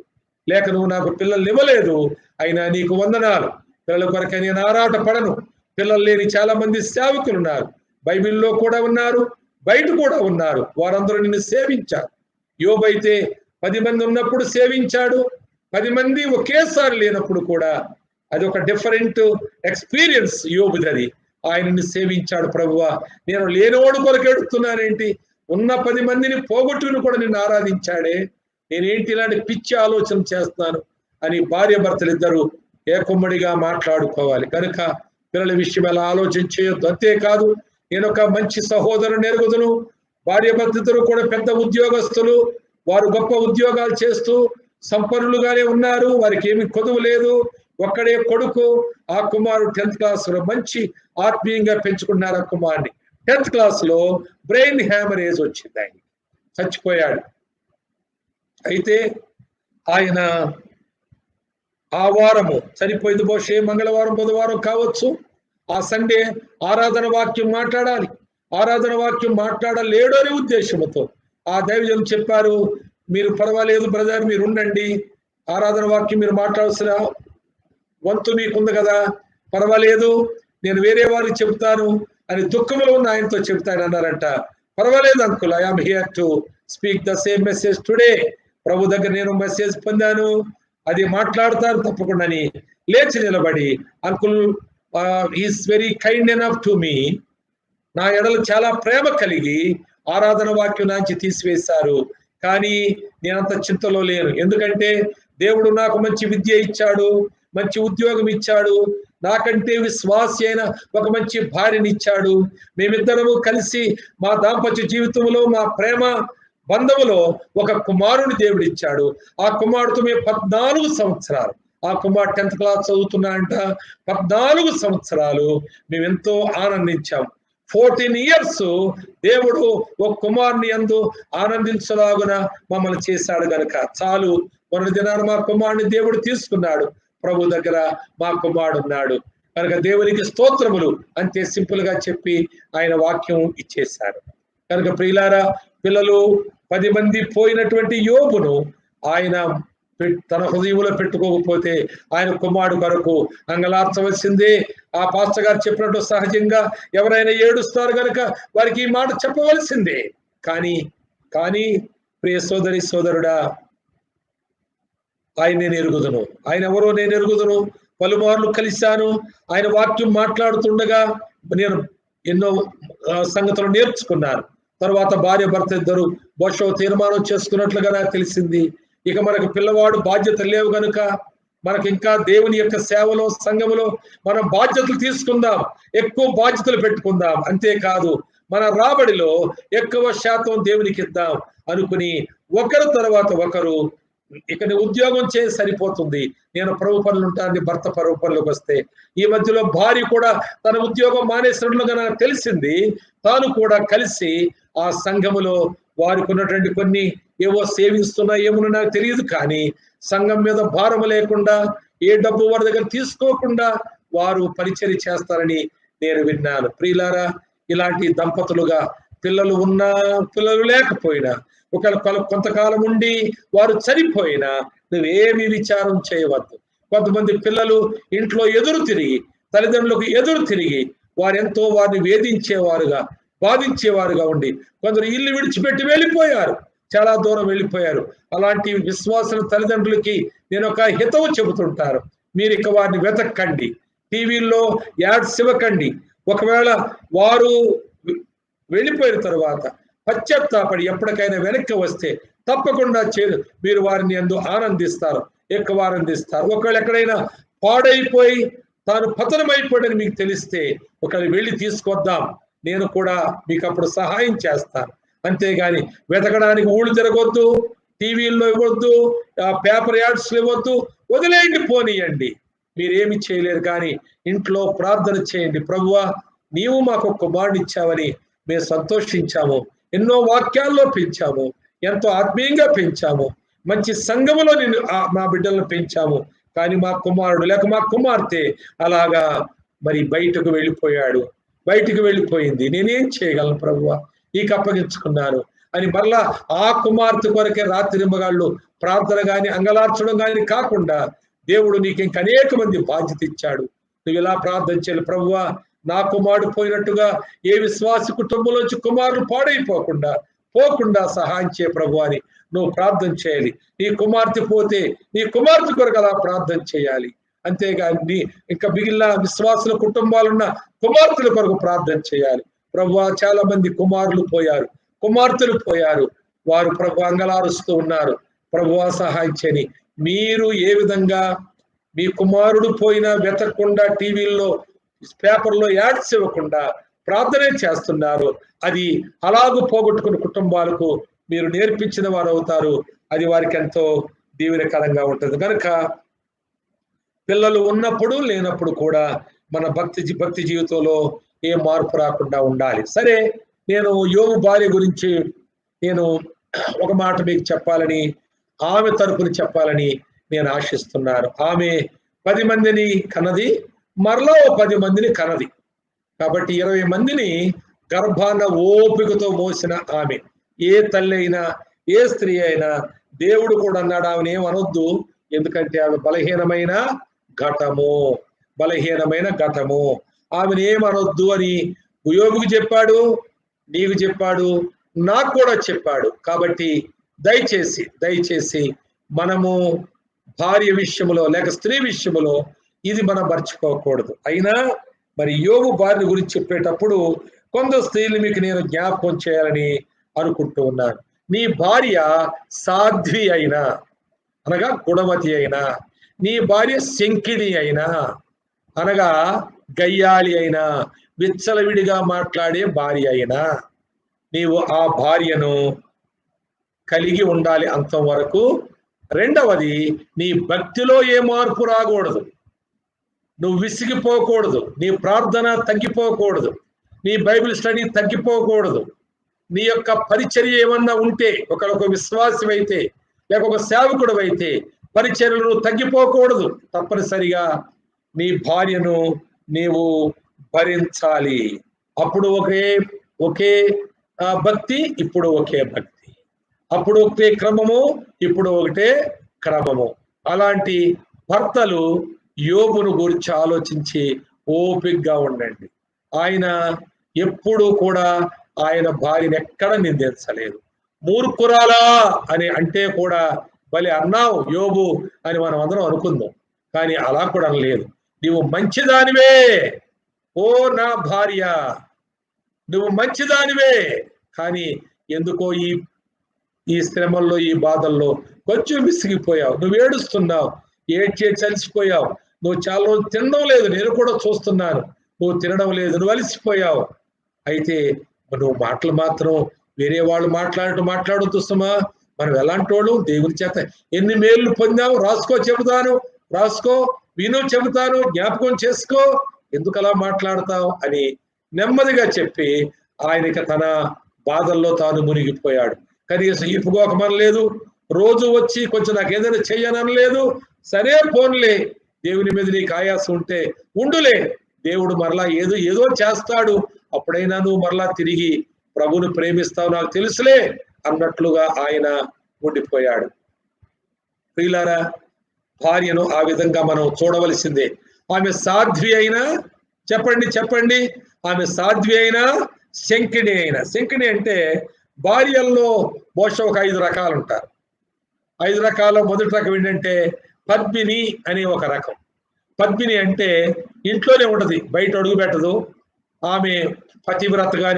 S1: లేక నువ్వు నాకు పిల్లల్ని ఇవ్వలేదు, అయినా నీకు వందనాలు. పిల్లల కొరకే నేను ఆరాట పడను. పిల్లలు లేని చాలా మంది సేవకులు ఉన్నారు, బైబిల్లో కూడా ఉన్నారు, బయట కూడా ఉన్నారు. వారందరూ నిన్ను సేవించారు. యోబు అయితే 10 మంది ఉన్నప్పుడు సేవించాడు, 10 మంది ఒకేసారి లేనప్పుడు కూడా అది ఒక డిఫరెంట్ ఎక్స్పీరియన్స్ యోబుది. ఆయనని సేవించాడు. ప్రభువా నేను లేనివాడు కొరకు ఎడుతున్నానేంటి, ఉన్న 10 మందిని పోగొట్టుకుని కూడా నిన్ను ఆరాధించాడే, నేనేంటి ఇలాంటి పిచ్చి ఆలోచన చేస్తాను అని భార్య భర్తలు ఇద్దరు ఏకుమ్మడిగా మాట్లాడుకోవాలి. కనుక పిల్లల విషయం ఎలా ఆలోచన చేయొద్దు. అంతేకాదు నేను ఒక మంచి సహోదరుని ఎరుగుదును, భార్య భర్తలు కూడా పెద్ద ఉద్యోగస్తులు, వారు గొప్ప ఉద్యోగాలు చేస్తూ సంపన్నులుగానే ఉన్నారు, వారికి ఏమి కొదువు లేదు, ఒక్కడే కొడుకు. ఆ కుమారుడు 10th క్లాస్ లో మంచి ఆత్మీయంగా పెంచుకున్నారు ఆ కుమారుని. 10th క్లాస్ లో బ్రెయిన్ హ్యామరేజ్ వచ్చింది, ఆయన చచ్చిపోయాడు. అయితే ఆయన ఆ వారము చనిపోయింది, బహుశా మంగళవారం బుధవారం కావచ్చు. ఆ సండే ఆరాధన వాక్యం మాట్లాడాలి. ఆరాధన వాక్యం మాట్లాడలేడు అనే ఉద్దేశంతో ఆ దైవజనులు చెప్పారు, మీరు పర్వాలేదు బ్రదర్, మీరు ఉండండి, ఆరాధన వాక్యం మీరు మాట్లాడాల్సిన వంతు మీకుంది కదా, పర్వాలేదు, నేను వేరే వారికి చెప్తాను అని దుఃఖంలో ఉన్న ఆయనతో చెప్తాడు అన్నారంట. పర్వాలేదు uncle, I am here to speak the same message today. ప్రభు దగ్గర నేను మెసేజ్ పొందాను, అది మాట్లాడతారు తప్పకుండా అని లేచి నిలబడి, uncle is very kind enough to me, నా ఎడలు చాలా ప్రేమ కలిగి ఆరాధన వాక్యం నుంచి తీసివేశారు, కానీ నేనంత చింతలో లేను. ఎందుకంటే దేవుడు నాకు మంచి విద్య ఇచ్చాడు, మంచి ఉద్యోగం ఇచ్చాడు, నాకంటే విశ్వాసి అయిన ఒక మంచి భార్యని ఇచ్చాడు. మేమిద్దరము కలిసి మా దాంపత్య జీవితంలో మా ప్రేమ బంధములో ఒక కుమారుని దేవుడు ఇచ్చాడు. ఆ కుమారుడితో మేము 14 సంవత్సరాలు, ఆ కుమారుడు 10th క్లాస్ చదువుతున్నా అంట, 14 సంవత్సరాలు మేమెంతో ఆనందించాం. 14 years దేవుడు ఒక కుమారుని యందు ఆనందించలాగున మమ్మల్ని చేశాడు గనక చాలు. మొన్నటి దినాన మా కుమారుని దేవుడు తీసుకున్నాడు, ప్రభు దగ్గర మా కుమారుడు ఉన్నాడు కనుక దేవునికి స్తోత్రములు అంతే సింపుల్ గా చెప్పి ఆయన వాక్యం ఇచ్చేశాడు. కనుక ప్రియులారా, పిల్లలు 10 మంది పోయినటువంటి యోబును ఆయన తన హృదయంలో పెట్టుకోకపోతే ఆయన కుమారుడు కొరకు అంగలార్చవలసిందే. ఆ పాస్టర్ గారు చెప్పినట్టు సహజంగా ఎవరైనా ఏడుస్తారు కనుక వారికి ఈ మాట చెప్పవలసిందే. కానీ ప్రియ సోదరి సోదరుడా, ఆయన నేను ఎరుగుదును, ఆయన ఎవరో నేను ఎరుగుదును, పలుమార్లు కలిశాను, ఆయన వాక్యం మాట్లాడుతుండగా నేను ఎన్నో సంగతులు నేర్చుకున్నాను. తర్వాత భార్య భర్త ఇద్దరు బహుశా తీర్మానం చేసుకున్నట్లుగా నాకు తెలిసింది, ఇక మనకు పిల్లవాడు బాధ్యత లేవు కనుక మనకి ఇంకా దేవుని యొక్క సేవలో సంఘములో మనం బాధ్యతలు తీసుకుందాం, ఎక్కువ బాధ్యతలు పెట్టుకుందాం, అంతేకాదు మన రాబడిలో ఎక్కువ శాతం దేవునికి ఇద్దాం అనుకుని ఒకరి తర్వాత ఒకరు, ఇక ఉద్యోగం చేసి సరిపోతుంది, నేను ప్రభు పనులు ఉంటాను, భర్త ప్రభు పనులకు వస్తే. ఈ మధ్యలో భార్య కూడా తన ఉద్యోగం మానేసినట్లుగా నాకు తెలిసింది, తాను కూడా కలిసి ఆ సంఘములో వారికి ఉన్నటువంటి కొన్ని ఏవో సేవిస్తున్నా ఏమో నాకు తెలియదు, కానీ సంఘం మీద భారం లేకుండా ఏ డబ్బు వారి దగ్గర తీసుకోకుండా వారు పరిచర్య చేస్తారని నేను విన్నాను. ప్రియులారా, ఇలాంటి దంపతులుగా పిల్లలు ఉన్నా పిల్లలు లేకపోయినా, ఒకవేళ కొంతకాలం ఉండి వారు చనిపోయినా నువ్వేమీ విచారం చేయవద్దు. కొంతమంది పిల్లలు ఇంట్లో ఎదురు తిరిగి, తల్లిదండ్రులకు ఎదురు తిరిగి వారెంతో వారిని వేధించేవారుగా బాధించేవారుగా ఉండి కొందరు ఇల్లు విడిచిపెట్టి వెళ్ళిపోయారు, చాలా దూరం వెళ్ళిపోయారు. అలాంటి విశ్వాసుల తల్లిదండ్రులకి నేను ఒక హితవు చెబుతుంటాను, మీరు ఇక వారిని వెతక్కండి, టీవీల్లో యాడ్స్ ఇవ్వకండి. ఒకవేళ వారు వెళ్ళిపోయిన తర్వాత పశ్చాత్తాపడి ఎప్పటికైనా వెనక్కి వస్తే తప్పకుండా మీరు వారిని ఎందు ఆనందిస్తారు, ఎక్కువ ఆనందిస్తారు. ఒకవేళ ఎక్కడైనా పాడైపోయి తాను పతనమైపోయాడని మీకు తెలిస్తే ఒకవేళ వెళ్ళి తీసుకొద్దాం, నేను కూడా మీకు అప్పుడు సహాయం చేస్తాను. అంతేగాని వెతకడానికి ఊళ్ళు తిరగొద్దు, టీవీల్లో ఇవ్వద్దు, పేపర్ యాడ్స్ ఇవ్వద్దు, వదిలేయండి, పోనీయండి, మీరేమి చేయలేరు. కానీ ఇంట్లో ప్రార్థన చేయండి, ప్రభువా నీవు మాకు కుమారుని ఇచ్చావని మేము సంతోషించాము, ఎన్నో వాక్యాల్లో పెంచాము, ఎంతో ఆత్మీయంగా పెంచాము, మంచి సంఘములో నేను మా బిడ్డలను పెంచాము, కానీ మా కుమారుడు లేక మా కుమార్తె అలాగా మరి బయటకు వెళ్ళిపోయింది, నేనేం చేయగలను ప్రభువా, నీకు అప్పగించుకున్నాను అని మరలా ఆ కుమార్తె కొరకే రాత్రింబగాళ్ళు ప్రార్థన గాని అంగలార్చడం గాని కాకుండా దేవుడు నీకు ఇంక అనేక మంది బాధ్యత ఇచ్చాడు. నువ్వు ఇలా ప్రార్థన చేయాలి, ప్రభువా నా కుమారుడు పోయినట్టుగా ఏ విశ్వాస కుటుంబంలోంచి కుమారులు పోకుండా సహాయం చేయ ప్రభు అని నువ్వు ప్రార్థన చేయాలి. నీ కుమార్తె పోతే నీ కుమార్తె కొరకు అలా ప్రార్థన చేయాలి. అంతేగాని ఇంకా మిగిలిన విశ్వాసుల కుటుంబాలున్న కుమార్తెల కొరకు ప్రార్థన చేయాలి. ప్రభువా చాలా మంది కుమారులు పోయారు, కుమార్తెలు పోయారు. వారు ప్రభు అంగలారుస్తూ ఉన్నారు, ప్రభువా సహాయం చేయని. మీరు ఏ విధంగా మీ కుమారుడు పోయినా వెతకకుండా టీవీల్లో పేపర్లో యాడ్స్ ఇవ్వకుండా ప్రార్థనే చేస్తున్నారు. అది అలాగూ పోగొట్టుకున్న కుటుంబాలకు మీరు నేర్పించిన వారు అవుతారు. అది వారికి ఎంతో దీవెనకరంగా ఉంటుంది. కనుక పిల్లలు ఉన్నప్పుడు లేనప్పుడు కూడా మన భక్తి జీవితంలో ఏ మార్పు రాకుండా ఉండాలి. సరే, నేను యోబు భార్య గురించి నేను ఒక మాట మీకు చెప్పాలని, ఆమె తరపున చెప్పాలని నేను ఆశిస్తున్నాను. ఆమె 10 మందిని కన్నది, మరలా 10 మందిని కన్నది. కాబట్టి 20 మందిని గర్భాన ఓపికతో మోసిన ఆమె. ఏ తల్లి అయినా, ఏ స్త్రీ అయినా దేవుడు కూడా అన్నాడు ఆమెను ఏమనొద్దు, ఎందుకంటే ఆమె బలహీనమైన ఘటము. ఆమెను ఏమనొద్దు అని యోబుకు చెప్పాడు, నీకు చెప్పాడు, నాకు కూడా చెప్పాడు. కాబట్టి దయచేసి మనము భార్య విషయంలో లేక స్త్రీ విషయంలో ఇది మనం మర్చిపోకూడదు. అయినా మరి యోబు భార్య గురించి చెప్పేటప్పుడు కొందరు స్త్రీలు మీకు నేను జ్ఞాపకం చేయాలని అనుకుంటూ ఉన్నాను. నీ భార్య సాధ్వి అయినా, అనగా గుణవతి అయినా, నీ భార్య శంకిని అయినా, అనగా గయ్యాళి అయినా, విచ్చలవిడిగా మాట్లాడే భార్య అయినా, నీవు ఆ భార్యను కలిగి ఉండాలి అంతవరకు. రెండవది, నీ భక్తిలో ఏ మార్పు రాకూడదు, నువ్వు విసిగిపోకూడదు, నీ ప్రార్థన తగ్గిపోకూడదు, నీ బైబిల్ స్టడీ తగ్గిపోకూడదు, నీ యొక్క పరిచర్య ఏమన్నా ఉంటే, ఒక విశ్వాసం అయితే లేక ఒక సేవకుడు అయితే పరిచర్యలు తగ్గిపోకూడదు. తప్పనిసరిగా నీ భార్యను నీవు భరించాలి. అప్పుడు ఒకే భక్తి, ఇప్పుడు ఒకే భక్తి, అప్పుడు ఒకే క్రమము, ఇప్పుడు ఒకటే క్రమము. అలాంటి భర్తలు యోబును గురించి ఆలోచించి ఓపికగా ఉండండి. ఆయన ఎప్పుడు కూడా ఆయన భార్యను ఎక్కడ నిందించలేదు. మూర్ఖురాలా అని అంటే కూడా భలే అన్నావు యోబు అని మనం అందరం అనుకుందాం, కానీ అలా కూడా అనలేదు. నువ్వు మంచిదానివే, ఓ నా భార్య, నువ్వు మంచిదానివే, కానీ ఎందుకో ఈ శ్రమల్లో, ఈ బాధల్లో కొంచెం విసిగిపోయావు, నువ్వు ఏడుస్తున్నావు, ఏడ్చే చలిసిపోయావు, నువ్వు చాలా రోజులు తినడం లేదు, నేను కూడా చూస్తున్నాను, నువ్వు తినడం లేదు, నువ్వు అలసిపోయావు. అయితే నువ్వు మాటలు మాత్రం వేరే వాళ్ళు మాట్లాడొద్దు సుమా. మనం ఎలాంటి వాళ్ళు, దేవుని చేత ఎన్ని మేలు పొందాము, రాసుకో, విను, చెబుతాను, జ్ఞాపకం చేసుకో, ఎందుకు అలా మాట్లాడతావు అని నెమ్మదిగా చెప్పి ఆయనకి తన బాధల్లో తాను మునిగిపోయాడు. కనీసం ఇప్పుకోకమనలేదు, రోజు వచ్చి కొంచెం నాకు ఏదైనా చెయ్యననలేదు. సరే పోన్లే, దేవుని మీద నీకు ఆయాసం ఉంటే ఉండులే, దేవుడు మరలా ఏదో చేస్తాడు, అప్పుడైనా నువ్వు మరలా తిరిగి ప్రభువును ప్రేమిస్తావు, నాకు తెలుసులే అన్నట్లుగా ఆయన ఉండిపోయాడు. ప్రియులారా, భార్యను ఆ విధంగా మనం చూడవలసిందే. ఆమె సాధ్వి అయినా, చెప్పండి, ఆమె సాధ్వి అయినా, శంకిని అయినా. శంకిని అంటే భార్యల్లో బహుశా ఒక 5 రకాలు ఉంటారు. 5 రకాల మొదటి రకం ఏంటంటే పద్మిని అనే ఒక రకం. పద్మిని అంటే ఇంట్లోనే ఉంటది, బయట అడుగు పెట్టదు. ఆమె పతివ్రతగా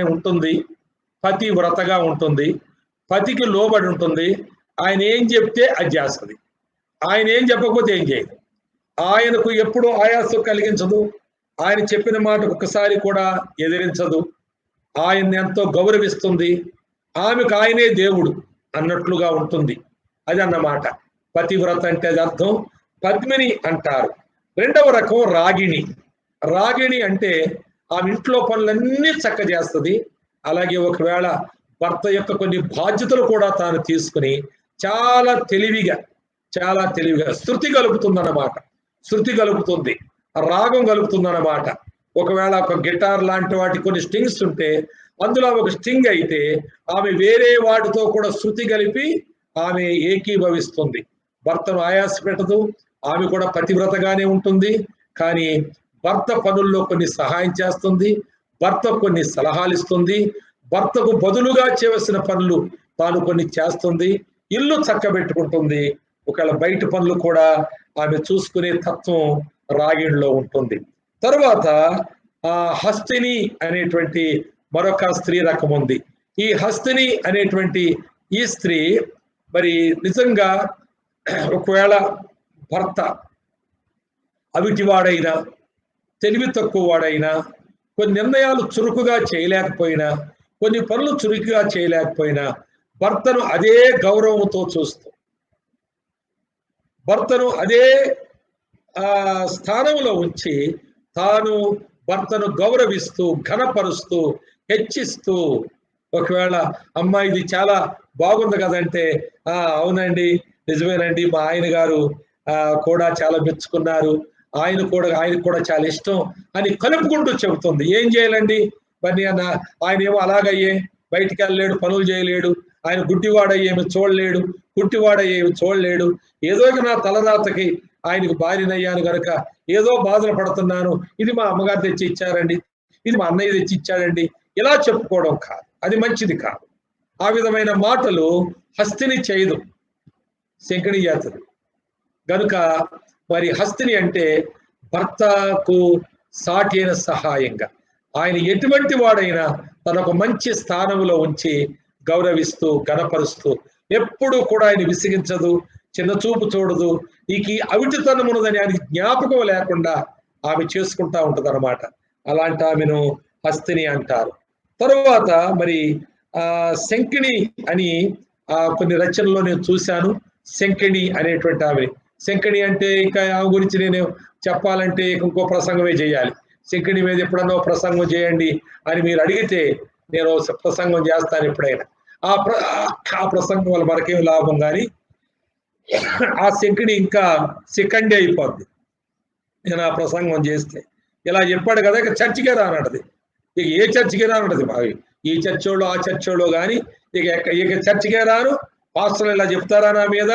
S1: ఉంటుంది, పతికి లోబడి ఉంటుంది. ఆయన ఏం చెప్తే అది చేస్తుంది, ఆయన ఏం చెప్పకపోతే ఏం చేయదు. ఆయనకు ఎప్పుడూ ఆయాసం కలిగించదు, ఆయన చెప్పిన మాట ఒక్కసారి కూడా ఎదిరించదు, ఆయన్ని ఎంతో గౌరవిస్తుంది, ఆమెకు ఆయనే దేవుడు అన్నట్లుగా ఉంటుంది. అది అన్నమాట పతివ్రత అంటే అది అర్థం. పద్మిని అంటారు. రెండవ రకం రాగిణి అంటే ఆమె ఇంట్లో పనులన్నీ చక్క చేస్తుంది. అలాగే ఒకవేళ భర్త యొక్క కొన్ని బాధ్యతలు కూడా తాను తీసుకుని చాలా తెలివిగా శృతి కలుపుతుంది, రాగం కలుపుతుంది. ఒకవేళ ఒక గిటార్ లాంటి వాటి కొన్ని స్ట్రింగ్స్ ఉంటే అందులో ఒక స్ట్రింగ్ అయితే ఆమె వేరే వాటితో కూడా శృతి కలిపి ఆమె ఏకీభవిస్తుంది. భర్తను ఆయాస పెట్టదు, ఆమె కూడా పతివ్రతగానే ఉంటుంది. కానీ భర్త పనుల్లో కొన్ని సహాయం చేస్తుంది, భర్త కొన్ని సలహాలు ఇస్తుంది, భర్తకు బదులుగా చేయవలసిన పనులు తాను కొన్ని చేస్తుంది, ఇల్లు చక్కబెట్టుకుంటుంది. ఒకవేళ బయట పనులు కూడా ఆమె చూసుకునే తత్వం రాగిణిలో ఉంటుంది. తరువాత హస్తిని అనేటువంటి మరొక స్త్రీ రకం ఉంది. ఈ హస్తిని అనేటువంటి ఈ స్త్రీ మరి నిజంగా ఒకవేళ భర్త అవిటివాడైనా, తెలివి తక్కువ వాడైనా, కొన్ని నిర్ణయాలు చురుకుగా చేయలేకపోయినా, కొన్ని పనులు చురుకుగా చేయలేకపోయినా, భర్తను అదే గౌరవంతో చూస్తూ, భర్తను అదే స్థానంలో ఉంచి, తాను భర్తను గౌరవిస్తూ, ఘనపరుస్తూ, హెచ్చిస్తూ, ఒకవేళ అమ్మా ఇది చాలా బాగుంది కదంటే, అవునండి, నిజమేనండి, మా ఆయన గారు కూడా చాలా మెచ్చుకున్నారు, ఆయనకు కూడా చాలా ఇష్టం అని కలుపుకుంటూ చెబుతుంది. ఏం చేయాలండి మరి? ఆయన ఏమో అలాగయ్యే బయటికి వెళ్ళలేడు, పనులు చేయలేడు, ఆయన గుడ్డివాడయ్యేమి చూడలేడు, కుంటివాడయ్యేమి చూడలేడు, ఏదో నా తలరాతకి ఆయనకు భార్యనయ్యాను గనక ఏదో బాధలు పడుతున్నాను, ఇది మా అమ్మగారు తెచ్చి ఇచ్చారండి, ఇది మా అన్నయ్య తెచ్చి ఇచ్చాడండి, ఇలా చెప్పుకోవడం కాదు, అది మంచిది కాదు. ఆ విధమైన మాటలు హస్తిని చేయదు, శంకిని చేతది. గనుక మరి హస్తిని అంటే భర్తకు సాటి అయిన సహాయంగా, ఆయన ఎటువంటి వాడైనా తనకు మంచి స్థానంలో ఉంచి గౌరవిస్తూ, గణపరుస్తూ, ఎప్పుడు కూడా ఆయన విసిగించదు, చిన్న చూపు చూడదు. నీకు అవిటితనం ఉన్నదని ఆయనకి జ్ఞాపకం లేకుండా ఆమె చేసుకుంటా ఉంటుంది అనమాట. అలాంటి ఆమెను హస్తిని అంటారు. తరువాత మరి శంకిని అని కొన్ని రచనల్లో నేను చూశాను. శంకిని అనేటువంటి ఆమె. శంకిని అంటే ఇంకా ఆమె గురించి నేను చెప్పాలంటే ఇంకో ప్రసంగమే చేయాలి. శంకిని మీద ఎప్పుడన్నా ప్రసంగం చేయండి అని మీరు అడిగితే నేను ప్రసంగం చేస్తాను ఎప్పుడైనా. ఆ ప్రసంగం వల్ల మనకేం లాభం, కానీ ఆ శంకిని ఇంకా సెకండే అయిపోద్ది నేను ఆ ప్రసంగం చేస్తే. ఇలా చెప్పాడు కదా, ఇక చర్చికే రానటది, ఇక ఏ చర్చికే రానటది, ఈ చర్చోళ్ళు ఆ చర్చోళ్ళు కానీ ఇక చర్చికే రాను, పాస్టర్లు ఇలా చెప్తారా నా మీద,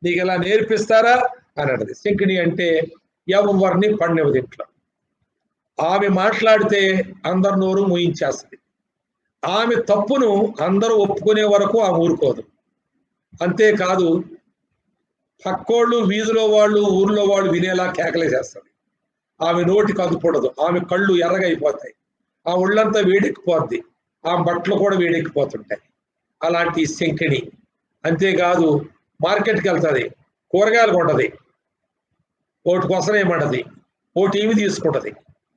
S1: నీకు ఇలా నేర్పిస్తారా అని అంటది. శంకిని అంటే ఎవరిని పండినది ఇంట్లో. ఆమె మాట్లాడితే అందరి నోరు మూయించేస్తుంది. ఆమె తప్పును అందరూ ఒప్పుకునే వరకు ఆమె ఊరుకోదు. అంతేకాదు, పక్కోళ్ళు, వీధిలో వాళ్ళు, ఊర్లో వాళ్ళు వినేలా కేకలేసేస్తుంది. ఆమె నోటికి అదుపడదు, ఆమె కళ్ళు ఎర్రగైపోతాయి, ఆ ఒళ్ళంతా వేడెక్కిపోద్ది, ఆ బట్టలు కూడా వేడెక్కిపోతుంటాయి. అలాంటి శంకిని. అంతేకాదు, మార్కెట్కి వెళ్తుంది, కూరగాయలు కొంటది, ఒకటి కోసం ఏమంటది, ఒకటి ఈమె తీసుకుంటది,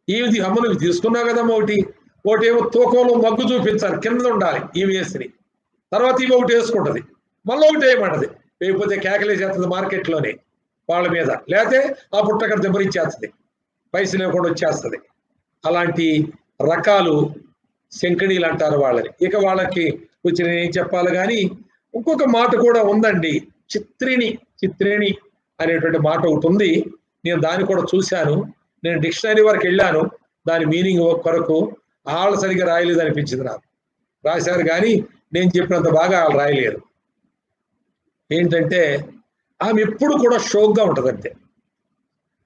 S1: ఈమె అమ్మ నువ్వు తీసుకున్నావు కదమ్మా ఒకటి ఏమో తూకంలో మగ్గు చూపించాలి, కింద ఉండాలి ఈమె వేసిని, తర్వాత ఈమె ఒకటి వేసుకుంటది, మళ్ళీ ఒకటి వేయమంటది, వేయకపోతే కేకలేసేస్తుంది మార్కెట్లోనే వాళ్ళ మీద, లేకపోతే ఆ పుట్టకడ దెబ్బరిచ్చేస్తుంది, పైసలు ఇవ్వకుండా వచ్చేస్తుంది. అలాంటి రకాలు శంకిణీలు అంటారు వాళ్ళని. ఇక వాళ్ళకి వచ్చి నేనేం చెప్పాలి కానీ, ఇంకొక మాట కూడా ఉందండి, చిత్రిణి అనేటువంటి మాట ఒకటి ఉంది. నేను దాన్ని కూడా చూశాను. నేను డిక్షనరీ వరకు వెళ్ళాను దాని మీనింగ్ కొరకు. వాళ్ళు సరిగ్గా రాయలేదు అనిపించింది నాకు. రాశారు కానీ నేను చెప్పినంత బాగా వాళ్ళు రాయలేదు. ఏంటంటే ఆమె ఎప్పుడు కూడా షోక్గా ఉంటుంది అంతే.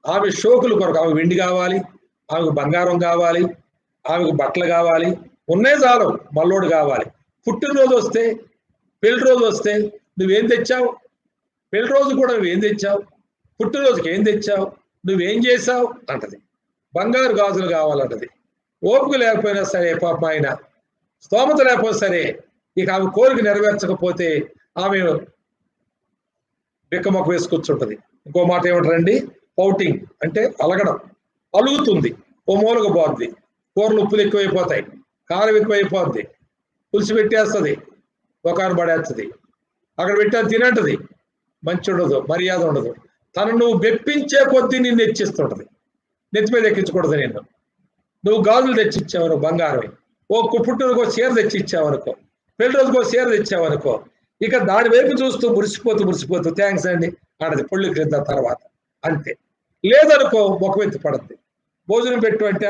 S1: ఆమె షోకుల కొరకు, ఆమె వెండి కావాలి, ఆమెకు బంగారం కావాలి, ఆమెకు బట్టలు కావాలి, ఉన్నాయి చాలు, మల్లోడు కావాలి. పుట్టినరోజు వస్తే, పెళ్లి రోజు వస్తే నువ్వేం తెచ్చావు, పెళ్లి రోజు కూడా నువ్వేం తెచ్చావు, పుట్టినరోజుకి ఏం తెచ్చావు, నువ్వేం చేశావు అంటది. బంగారు గాజులు కావాలంటది. ఓపిక లేకపోయినా సరే, పాప ఆయన స్తోమత లేకపోతే సరే, ఇక ఆమె కోరిక నెరవేర్చకపోతే ఆమె బిక్కమొక్క వేసి కూర్చుంటది. ఇంకో మాట ఏమంటారండి, పౌటింగ్ అంటే అలగడం, అలుగుతుంది, ఓ మూలక పోద్ది, కూరలు ఉప్పులు ఎక్కువైపోతాయి, కారం ఎక్కువైపోద్ది, పులుసు పెట్టేస్తుంది, ఒకరు పడేస్తుంది, అక్కడ పెట్టాను తినంటది, మంచి ఉండదు, మర్యాద ఉండదు. తను నువ్వు మెప్పించే కొద్దీ నిన్ను హెచ్చిస్తుంటది, నెత్తి మీద ఎక్కించకూడదు. నువ్వు గాజులు తెచ్చిచ్చావను, బంగారం, పుట్టినరోజుకో చీర తెచ్చిచ్చావనుకో, పెళ్లి రోజుకో చీర తెచ్చావనుకో, ఇక దాని వైపు చూస్తూ మురిసిపోతూ థ్యాంక్స్ అండి ఆడది పొళ్ళు క్రింద తర్వాత అంతే. లేదనుకో ముఖం ఎత్తి పడద్ది. భోజనం పెట్టు అంటే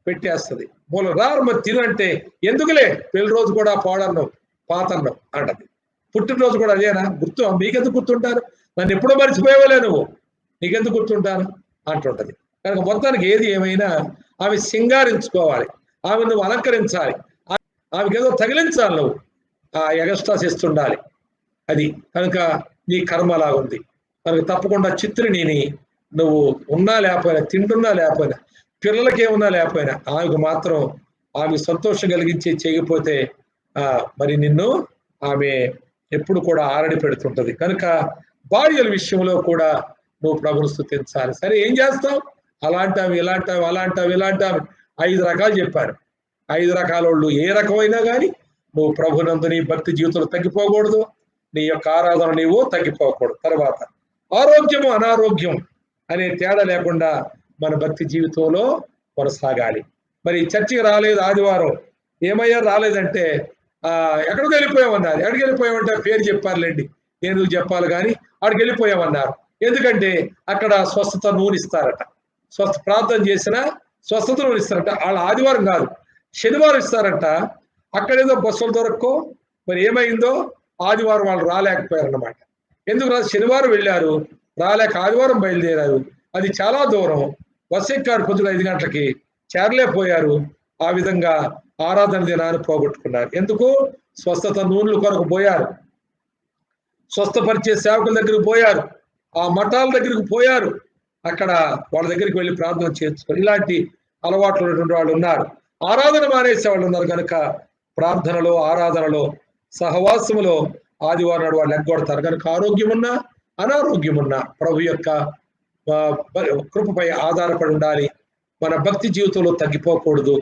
S1: పెట్టేస్తుంది. మూల రారు మరి తిను అంటే ఎందుకులే, పెళ్లి రోజు కూడా పోడన్నావు పాతన్నావు అంటది. పుట్టినరోజు కూడా అదేనా గుర్తు, మీకెందుకు గుర్తుంటారు, నన్ను ఎప్పుడో మర్చిపోయేవాలే నువ్వు, నీకెందుకు గుర్తుంటాను అంటుంటది. కనుక మొత్తానికి ఏది ఏమైనా ఆమె సింగారించుకోవాలి, ఆమె నువ్వు అలంకరించాలి, ఆమెకి ఏదో తగిలించాలి, నువ్వు ఆ ఎగస్ట్రాస్ ఇస్తుండాలి. అది కనుక నీ కర్మ లాగుంది. కనుక తప్పకుండా చిత్రిని నువ్వు ఉన్నా లేకపోయినా, తింటున్నా లేకపోయినా, పిల్లలకి ఏమున్నా లేకపోయినా, ఆమెకు మాత్రం ఆమె సంతోషం కలిగించి చేయకపోతే మరి నిన్ను ఆమె ఎప్పుడు కూడా ఆరడి పెడుతుంటది. కనుక భార్యల విషయంలో కూడా నువ్వు ప్రభును స్తుతించాలి. సరే ఏం చేస్తావు? అలాంటావు, ఇలాంటావు, అలాంటావు, ఇలాంటావు 5 రకాలు చెప్పారు. 5 రకాలోళ్ళు ఏ రకమైనా కానీ నువ్వు ప్రభునందు నీ భక్తి జీవితంలో తగ్గిపోకూడదు. నీ యొక్క ఆరాధన నీవు తగ్గిపోకూడదు. తర్వాత ఆరోగ్యము అనారోగ్యం అనే తేడా లేకుండా మన భక్తి జీవితంలో కొనసాగాలి. మరి చర్చికి రాలేదు ఆదివారం, ఏమయ్యా రాలేదంటే ఎక్కడికి వెళ్ళిపోయామన్నారు. ఎక్కడికి వెళ్ళిపోయామంటే పేరు చెప్పారులేండి, నేను చెప్పాలి కానీ అక్కడికి వెళ్ళిపోయామన్నారు. ఎందుకంటే అక్కడ స్వస్థత నూనె ఇస్తారట. ప్రార్థన చేసిన స్వస్థత నూనె ఇస్తారట. వాళ్ళ ఆదివారం కాదు, శనివారం ఇస్తారట. అక్కడేదో బస్సులు దొరక్కో మరి ఏమైందో ఆదివారం వాళ్ళు రాలేకపోయారన్నమాట. ఎందుకు రాదు? శనివారం వెళ్ళారు, రాలేక ఆదివారం బయలుదేరారు. అది చాలా దూరం. బస్సు ఎక్కారు, పొద్దున 5 గంటలకి చేరలేకపోయారు. ఆ విధంగా ఆరాధన దినాన్ని పోగొట్టుకున్నారు. ఎందుకు? స్వస్థత నూనెల కొరకు పోయారు, స్వస్థపరిచే సేవకుల దగ్గరికి పోయారు, ఆ మఠాల దగ్గరికి పోయారు. అక్కడ వాళ్ళ దగ్గరికి వెళ్ళి ప్రార్థన చేర్చుకొని ఇలాంటి అలవాట్లు ఉన్నటువంటి వాళ్ళు ఉన్నారు. ఆరాధన మానేసే వాళ్ళు ఉన్నారు. కనుక ప్రార్థనలో, ఆరాధనలో, సహవాసములో ఆదివారం నాడు వాళ్ళు ఎగ్గొడతారు. కనుక ఆరోగ్యం ఉన్నా అనారోగ్యం ఉన్నా ప్రభు యొక్క కృపపై ఆధారపడి ఉండాలి. మన భక్తి జీవితంలో తగ్గిపోకూడదు.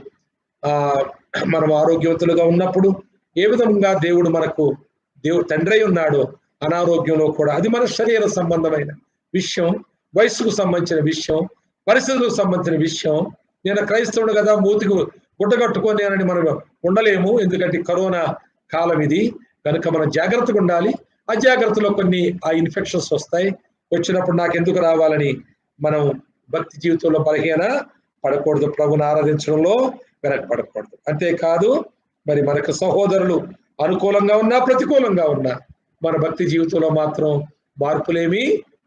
S1: మనం ఆరోగ్యవంతులుగా ఉన్నప్పుడు ఏ విధంగా దేవుడు తండ్రి ఉన్నాడు, అనారోగ్యంలో కూడా అది మన శరీర సంబంధమైన విషయం, వయస్సుకు సంబంధించిన విషయం, పరిస్థితులకు సంబంధించిన విషయం. నేను క్రైస్తవుడు కదా, మూతికి గుడ్డ కట్టుకొని అని మనం ఉండలేము. ఎందుకంటే కరోనా కాలం ఇది. కనుక మనం జాగ్రత్తగా ఉండాలి. అజాగ్రత్తలో కొన్ని ఇన్ఫెక్షన్స్ వస్తాయి. వచ్చినప్పుడు నాకు ఎందుకు రావాలని మనం భక్తి జీవితంలో బలహీన పడకూడదు. ప్రభుని ఆరాధించడంలో వెనకపడకూడదు. అంతేకాదు మరి మనకు సహోదరులు అనుకూలంగా ఉన్నా ప్రతికూలంగా ఉన్నా మన భక్తి జీవితంలో మాత్రం మార్పులేమీ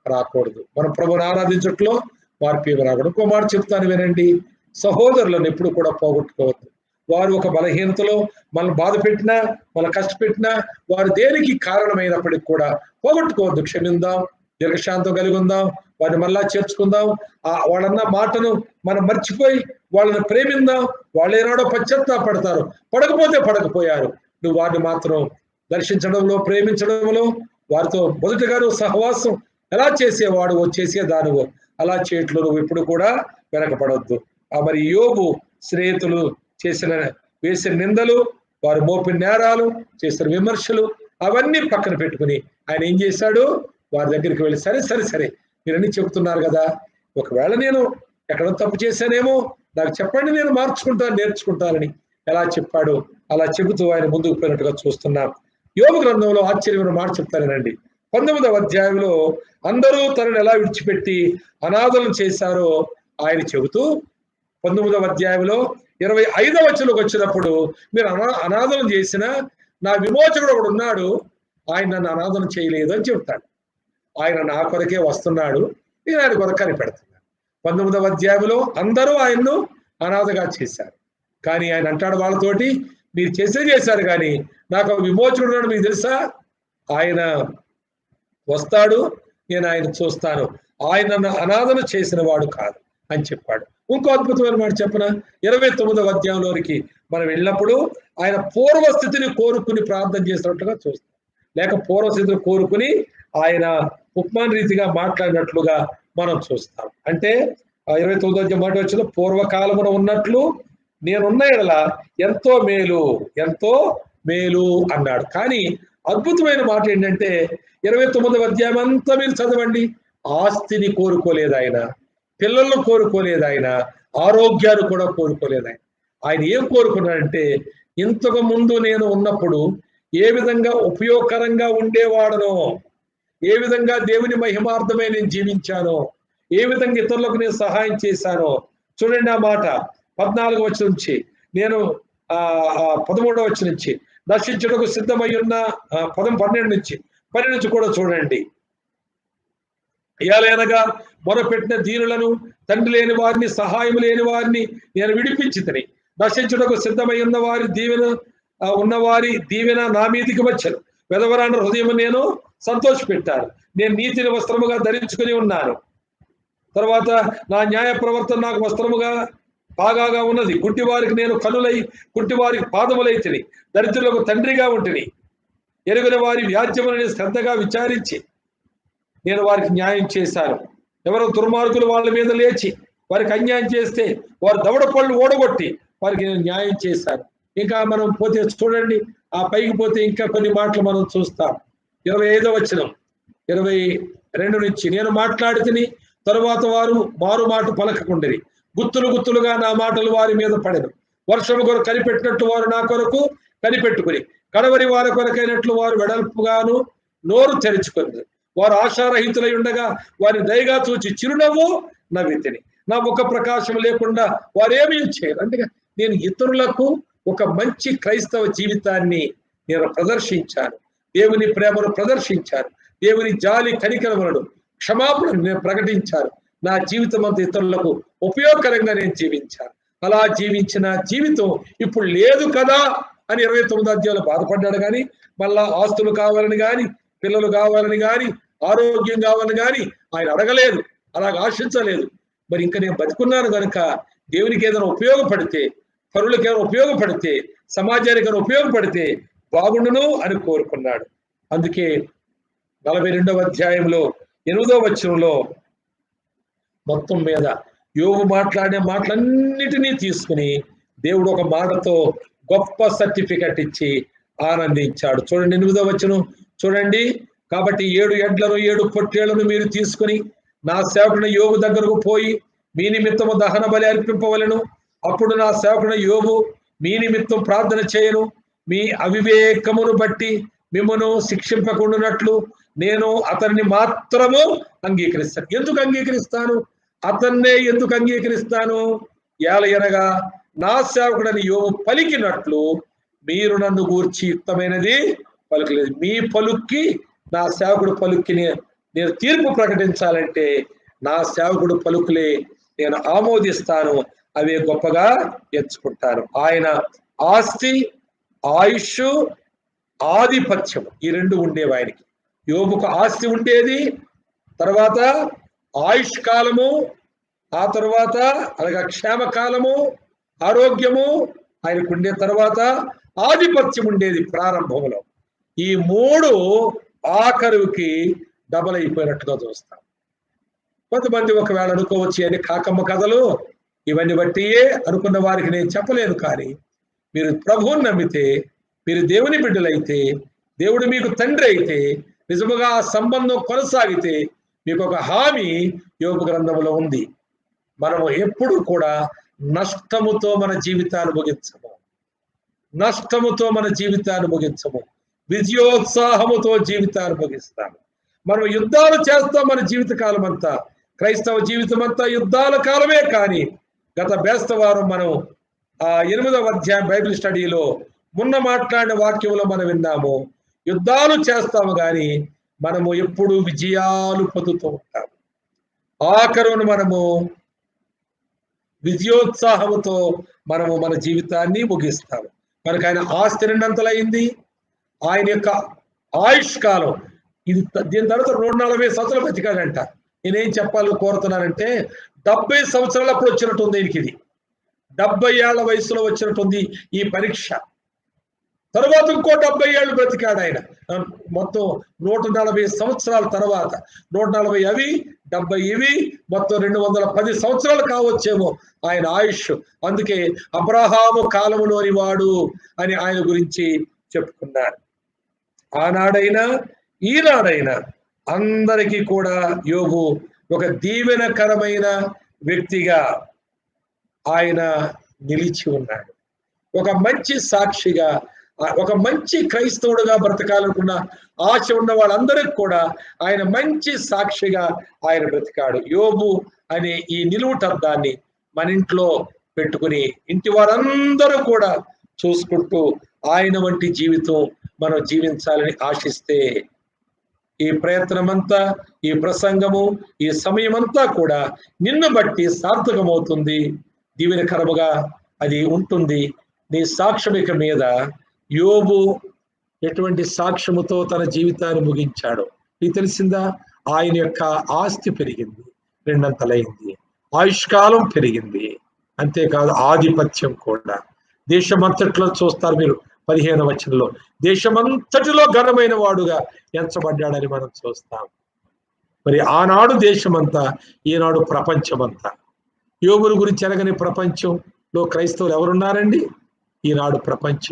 S1: రాకూడదు. మనం ప్రభుని ఆరాధించట్లో మార్పు ఏమి రాకూడదు. ఇంకో మాట చెప్తాను వినండి. సహోదరులను ఎప్పుడు కూడా పోగొట్టుకోవద్దు. వారు ఒక బలహీనతలో మనల్ని బాధ పెట్టినా, మన కష్టపెట్టినా, వారు దేనికి కారణమైనప్పటికీ కూడా పోగొట్టుకోవద్దు. క్షమిందాం, దీర్ఘశాంతం కలిగి ఉందాం, వారిని మళ్ళా చేర్చుకుందాం. వాళ్ళన్న మాటను మనం మర్చిపోయి వాళ్ళని ప్రేమిందాం. వాళ్ళు ఏనాడో పశ్చాత్తాపడతారు, పడకపోతే పడకపోయారు. నువ్వు వారిని మాత్రం దర్శించడంలో, ప్రేమించడంలో, వారితో మొదటిగాను సహవాసం ఎలా చేసేవాడు చేసేదానివో అలా చేయట్లో నువ్వు ఎప్పుడు కూడా వెనకపడవద్దు. మరి యోబు స్నేహితులు వేసిన నిందలు, వారు మోపిన నేరాలు, చేసిన విమర్శలు అవన్నీ పక్కన పెట్టుకుని ఆయన ఏం చేశాడు? వారి దగ్గరికి వెళ్ళి సరే మీరన్నీ చెబుతున్నారు కదా, ఒకవేళ నేను ఎక్కడ తప్పు చేశానేమో నాకు చెప్పండి, నేను నేర్చుకుంటానని ఎలా చెప్పాడు అలా చెబుతూ ఆయన ముందుకు పోయినట్టుగా చూస్తున్నాం. యోబు గ్రంథంలో ఆశ్చర్యమైన మాట చెప్తానండి. 19వ అధ్యాయంలో అందరూ తనను ఎలా విడిచిపెట్టి అనాథలను చేశారో ఆయన చెబుతూ 19వ అధ్యాయంలో 25వ వచనంలోకి వచ్చినప్పుడు మీరు అనాథనం చేసిన నా విమోచకుడు ఒకడు ఉన్నాడు, ఆయన నన్ను అనాథనం చేయలేదు అని చెప్తాడు. ఆయన నా కొరకే వస్తున్నాడు, నేను ఆయన కొరకు కనిపెడుతున్నాను. 19వ అధ్యాయంలో అందరూ ఆయన్ను అనాథగా చేశారు. కానీ ఆయన అంటాడు వాళ్ళతోటి, మీరు చేశారు కానీ నాకు విమోచకుడు ఉన్నాడు మీకు తెలుసా, ఆయన వస్తాడు, నేను ఆయన చూస్తాను, ఆయన నన్ను అనాథన చేసిన వాడు కాదు అని చెప్పాడు. ఇంకో అద్భుతమైన మాట చెప్పన 29వ అధ్యాయంలోనికి మనం వెళ్ళినప్పుడు ఆయన పూర్వస్థితిని కోరుకుని ప్రార్థన చేసినట్టుగా చూస్తాం. లేక పూర్వస్థితిని కోరుకుని ఆయన ఉపమాన రీతిగా మాట్లాడినట్లుగా మనం చూస్తాం. అంటే 29వ అధ్యాయం మాట వచ్చిన పూర్వకాలమున ఉన్నట్లు నేనున్న ఎడల ఎంతో మేలు అన్నాడు. కానీ అద్భుతమైన మాట ఏంటంటే 29వ అధ్యాయం అంతా మీరు చదవండి. ఆస్తిని కోరుకోలేదు ఆయన, పిల్లలను కోరుకోలేదు ఆయన, ఆరోగ్యాన్ని కూడా కోరుకోలేదు ఆయన. ఆయన ఏం కోరుకున్నాడంటే, ఇంతకు ముందు నేను ఉన్నప్పుడు ఏ విధంగా ఉపయోగకరంగా ఉండేవాడనో, ఏ విధంగా దేవుని మహిమార్థమై నేను జీవించానో, ఏ విధంగా ఇతరులకు నేను సహాయం చేశానో చూడండి. ఆ మాట 14వ వచనం నుంచి, నేను 13వ వచనం నుంచి, నశించుటకు సిద్ధమై ఉన్న 12 నుంచి కూడా చూడండి. ఇయాలనగా మొరపెట్టిన దీనులను, తండ్రి లేని వారిని, సహాయం లేని వారిని నేను విడిపించితిని. నశించుటకు సిద్ధమై ఉన్నవారి దీవెన నా మీదికి వచ్చాను. వెదవరాన హృదయం నేను సంతోషపెట్టాను. నేను నీతిని వస్త్రముగా ధరించుకుని ఉన్నాను. తర్వాత నా న్యాయ ప్రవర్తన నాకు వస్త్రముగా బాగాగా ఉన్నది. కుంటివారికి నేను కనులై కుంటివారికి పాదములైతిని, దరిద్రులకు తండ్రిగా ఉంటిని. ఎరుగని వారి వ్యాజ్యములను శ్రద్ధగా విచారించి నేను వారికి న్యాయం చేశాను. ఎవరో దుర్మార్గులు వాళ్ళ మీద లేచి వారికి అన్యాయం చేస్తే వారు దవడ పళ్ళు ఓడగొట్టి వారికి నేను న్యాయం చేశాను. ఇంకా మనం పోతే చూడండి, ఆ పైకి పోతే ఇంకా కొన్ని మాటలు మనం చూస్తాం. 25వ వచనం 22 నుంచి, నేను మాట్లాడితిని, తరువాత వారు మారు మాట పలకకుండిరి. గుత్తులు గుత్తులుగా నా మాటలు వారి మీద పడెను. వర్షము కొరకు కనిపెట్టినట్లు వారు నా కొరకు కనిపెట్టుకుని, కడవరి వారి కొరకైనట్లు వారు వెడల్పుగాను నోరు తెరుచుకుని, వారు ఆశారహితులై ఉండగా వారిని దయగా చూచి చిరునవ్వు నవ్వితిని. నా ముఖ ప్రకాశం లేకుండా వారేమీ చేయరు. అంటే నేను ఇతరులకు ఒక మంచి క్రైస్తవ జీవితాన్ని నేను ప్రదర్శించాను. దేవుని ప్రేమను ప్రదర్శించాను. దేవుని జాలి కనికరములను క్షమాపణను నేను ప్రకటించాను. నా జీవితం అంతా ఇతరులకు ఉపయోగకరంగా నేను జీవించాను. అలా జీవించిన జీవితం ఇప్పుడు లేదు కదా అని 29వ అధ్యాయంలో బాధపడ్డాడు. కానీ మళ్ళా ఆస్తులు కావాలని కానీ, పిల్లలు కావాలని కానీ, ఆరోగ్యం కావాలని కానీ ఆయన అడగలేదు, అలాగ ఆశించలేదు. మరి ఇంకా నేను బతుకున్నాను కనుక దేవునికి ఏదైనా ఉపయోగపడితే, పరులకు ఏమైనా ఉపయోగపడితే, సమాజానికి ఏమైనా ఉపయోగపడితే బాగుండును అని కోరుకున్నాడు. అందుకే 42వ అధ్యాయంలో 8వ వచనంలో మొత్తం మీద యోబు మాట్లాడే మాటలన్నిటినీ తీసుకుని దేవుడు ఒక మాటతో గొప్ప సర్టిఫికెట్ ఇచ్చి ఆనందించాడు. చూడండి 8వ వచనం చూడండి. కాబట్టి 7 ఎడ్లను 7 పొట్టేళ్లను మీరు తీసుకుని నా సేవకుని యోబు దగ్గరకు పోయి మీ నిమిత్తము దహన బలి అర్పింపవలెను. అప్పుడు నా సేవకుని యోబు మీ నిమిత్తం ప్రార్థన చేయను. మీ అవివేకమును బట్టి మిమ్మను శిక్షింపకుండానట్లు నేను అతన్ని మాత్రము అంగీకరిస్తాను. ఎందుకు అంగీకరిస్తాను? అతన్నే ఎందుకు అంగీకరిస్తాను? ఏలయనగా నా సేవకుడని యోబు పలికినట్లు మీరు నన్ను గూర్చి యుక్తమైనది పలుకలేదు. మీ పలుక్కి నా సేవకుడు పలుక్కి నేను తీర్పు ప్రకటించాలంటే నా సేవకుడు పలుకులే నేను ఆమోదిస్తాను, అవే గొప్పగా ఎంచుకుంటాను. ఆయన ఆస్తి, ఆయుష్, ఆధిపత్యం ఈ 2 ఉండేవి ఆయనకి. యోబుకు ఆస్తి ఉండేది, తర్వాత ఆయుష్ కాలము, ఆ తర్వాత అలాగా క్షేమకాలము, ఆరోగ్యము ఆయనకు ఉండే, తర్వాత ఆధిపత్యం ఉండేది ప్రారంభంలో. ఈ 3 ఆఖరుకి డబల్ అయిపోయినట్టుగా చూస్తాం. కొంతమంది ఒకవేళ అనుకోవచ్చు అని కాకమ్మ కథలు ఇవన్నీ బట్టియే అనుకున్న వారికి నేను చెప్పలేను. కానీ మీరు ప్రభువుని నమ్మితే, మీరు దేవుని బిడ్డలైతే, దేవుడు మీకు తండ్రి అయితే, నిజముగా ఆ సంబంధం కొనసాగితే మీకు ఒక హామీ యోబు గ్రంథంలో ఉంది. మనము ఎప్పుడు కూడా నష్టముతో మన జీవితాన్ని ముగించము. నష్టముతో మన జీవితాన్ని ముగించము. విజయోత్సాహముతో జీవితాన్ని ముగిస్తాము. మనం యుద్ధాలు చేస్తాం. మన జీవిత కాలం అంతా, క్రైస్తవ జీవితం అంతా యుద్ధాల కాలమే. కానీ గత బేస్తవారం మనం 8వ అధ్యాయం బైబిల్ స్టడీలో మొన్న మాట్లాడిన వాక్యంలో మనం విన్నాము, యుద్ధాలు చేస్తాము కానీ మనము ఎప్పుడు విజయాలు పొందుతూ ఉంటాము. ఆఖరును మనము విజయోత్సాహముతో మనము మన జీవితాన్ని ముగిస్తాము. మనకు ఆయన ఆస్తి 2 ఆయన యొక్క ఆయుష్ కాలం ఇది. దీని తర్వాత 140 సంవత్సరాలు బతికాడంట. నేనేం చెప్పాలని కోరుతున్నానంటే 70 సంవత్సరాలు అప్పుడు వచ్చినట్టుంది ఈయనకి. ఇది 70 ఏళ్ల వయసులో వచ్చినట్టుంది ఈ పరీక్ష. తర్వాత ఇంకో 70 ఏళ్ళు బ్రతికాడు ఆయన. మొత్తం 140 సంవత్సరాల తర్వాత 140 అవి 70 ఇవి మొత్తం 210 సంవత్సరాలు కావచ్చేమో ఆయన ఆయుష్. అందుకే అబ్రహాము కాలములోని వాడు అని ఆయన గురించి చెప్పుకున్నారు. ఆనాడైనా ఈనాడైనా అందరికీ కూడా యోబు ఒక దీవెనకరమైన వ్యక్తిగా ఆయన నిలిచి ఉన్నాడు. ఒక మంచి సాక్షిగా, ఒక మంచి క్రైస్తవుడుగా బ్రతకాలనుకున్న ఆశ ఉన్న వాళ్ళందరికీ కూడా ఆయన మంచి సాక్షిగా ఆయన బ్రతికాడు. యోబు అనే ఈ నిలువుటద్దాన్ని మన ఇంట్లో పెట్టుకుని ఇంటి వారందరూ కూడా చూసుకుంటూ ఆయన వంటి జీవితం మనం జీవించాలని ఆశిస్తే ఈ ప్రయత్నమంతా, ఈ ప్రసంగము, ఈ సమయమంతా కూడా నిన్ను బట్టి సార్థకమవుతుంది, దీవెనకరముగా అది ఉంటుంది. నీ సాక్ష్యమిక మీద యోబు ఎటువంటి సాక్ష్యముతో తన జీవితాన్ని ముగించాడో నీకు తెలిసిందా? ఆయన యొక్క ఆస్తి పెరిగింది, 2 అంతలైంది. ఆయుష్కాలం పెరిగింది, అంతేకాదు ఆధిపత్యం కూడా. దేశమంతట్లో చూస్తారు మీరు 15వ వచనంలో, దేశమంతటిలో ఘనమైన వాడుగా ఎంచబడ్డాడని మనం చూస్తాం. మరి ఆనాడు దేశమంతా, ఈనాడు ప్రపంచమంతా. యోబుని గురించి ఎరగని ప్రపంచంలో క్రైస్తవులు ఎవరున్నారండి? ఈనాడు ప్రపంచ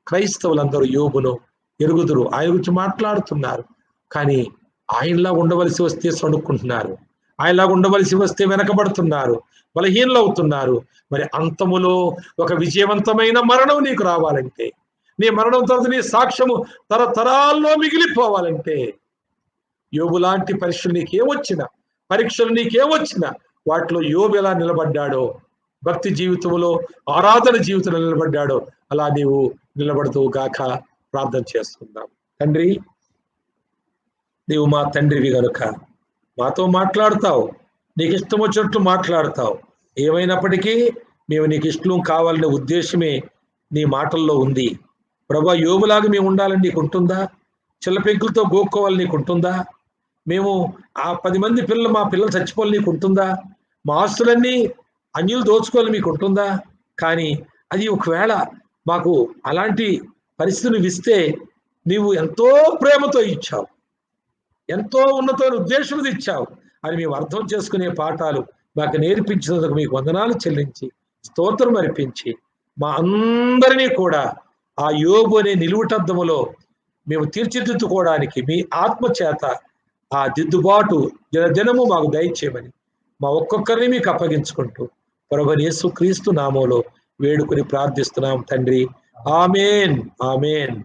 S1: క్రైస్తవులందరూ యోబును ఎరుగుదురు, ఆయన గురించి మాట్లాడుతున్నారు. కానీ ఆయనలా ఉండవలసి వస్తే సణుక్కుంటున్నారు, ఆయనలా ఉండవలసి వస్తే వెనకబడుతున్నారు, బలహీనలు అవుతున్నారు. మరి అంతములో ఒక విజయవంతమైన మరణం నీకు రావాలంటే, నీ మరణం తర్వాత నీ సాక్ష్యము తరతరాల్లో మిగిలిపోవాలంటే, యోబు లాంటి పరీక్షలు నీకేమొచ్చినా వాటిలో యోబు ఎలా నిలబడ్డాడో, భక్తి జీవితంలో, ఆరాధన జీవితంలో నిలబడ్డాడో అలా నీవు నిలబడుతూ గాక ప్రార్థన చేసుకుందాం. తండ్రి, నీవు మా తండ్రివి గనుక మాతో మాట్లాడతావు, నీకు ఇష్టం వచ్చినట్లు మాట్లాడతావు. ఏమైనప్పటికీ మేము నీకు ఇష్టం కావాలనే ఉద్దేశమే నీ మాటల్లో ఉంది. ప్రభా, యోబులాగా మేము ఉండాలని నీకు ఉంటుందా? చిల్లపెంకులతో గోక్కోవాలని నీకు ఉంటుందా? మేము ఆ 10 మంది పిల్లలు, మా పిల్లలు చచ్చిపోవాలి నీకు ఉంటుందా? మా ఆస్తులన్నీ అన్యులు దోచుకోవాలని మీకు ఉంటుందా? కానీ అది ఒకవేళ మాకు అలాంటి పరిస్థితిని ఇస్తే నీవు ఎంతో ప్రేమతో ఇచ్చావు, ఎంతో ఉన్నతమైన ఉద్దేశంతో ఇచ్చావు అని మేము అర్థం చేసుకునే పాఠాలు మాకు నేర్పించినందుకు మీకు వందనాలు చెల్లించి, స్తోత్రం అర్పించి, మా అందరినీ కూడా ఆ యోబు అనే నిలువుటద్దములో మేము తీర్చిదిద్దుకోవడానికి మీ ఆత్మ చేత ఆ దిద్దుబాటు దినదినము మాకు దయచేయమని మా ఒక్కొక్కరిని మీకు అప్పగించుకుంటూ ప్రభువైన యేసుక్రీస్తు నామములో వేడుకొని ప్రార్థిస్తున్నాం తండ్రి. ఆమేన్, ఆమేన్.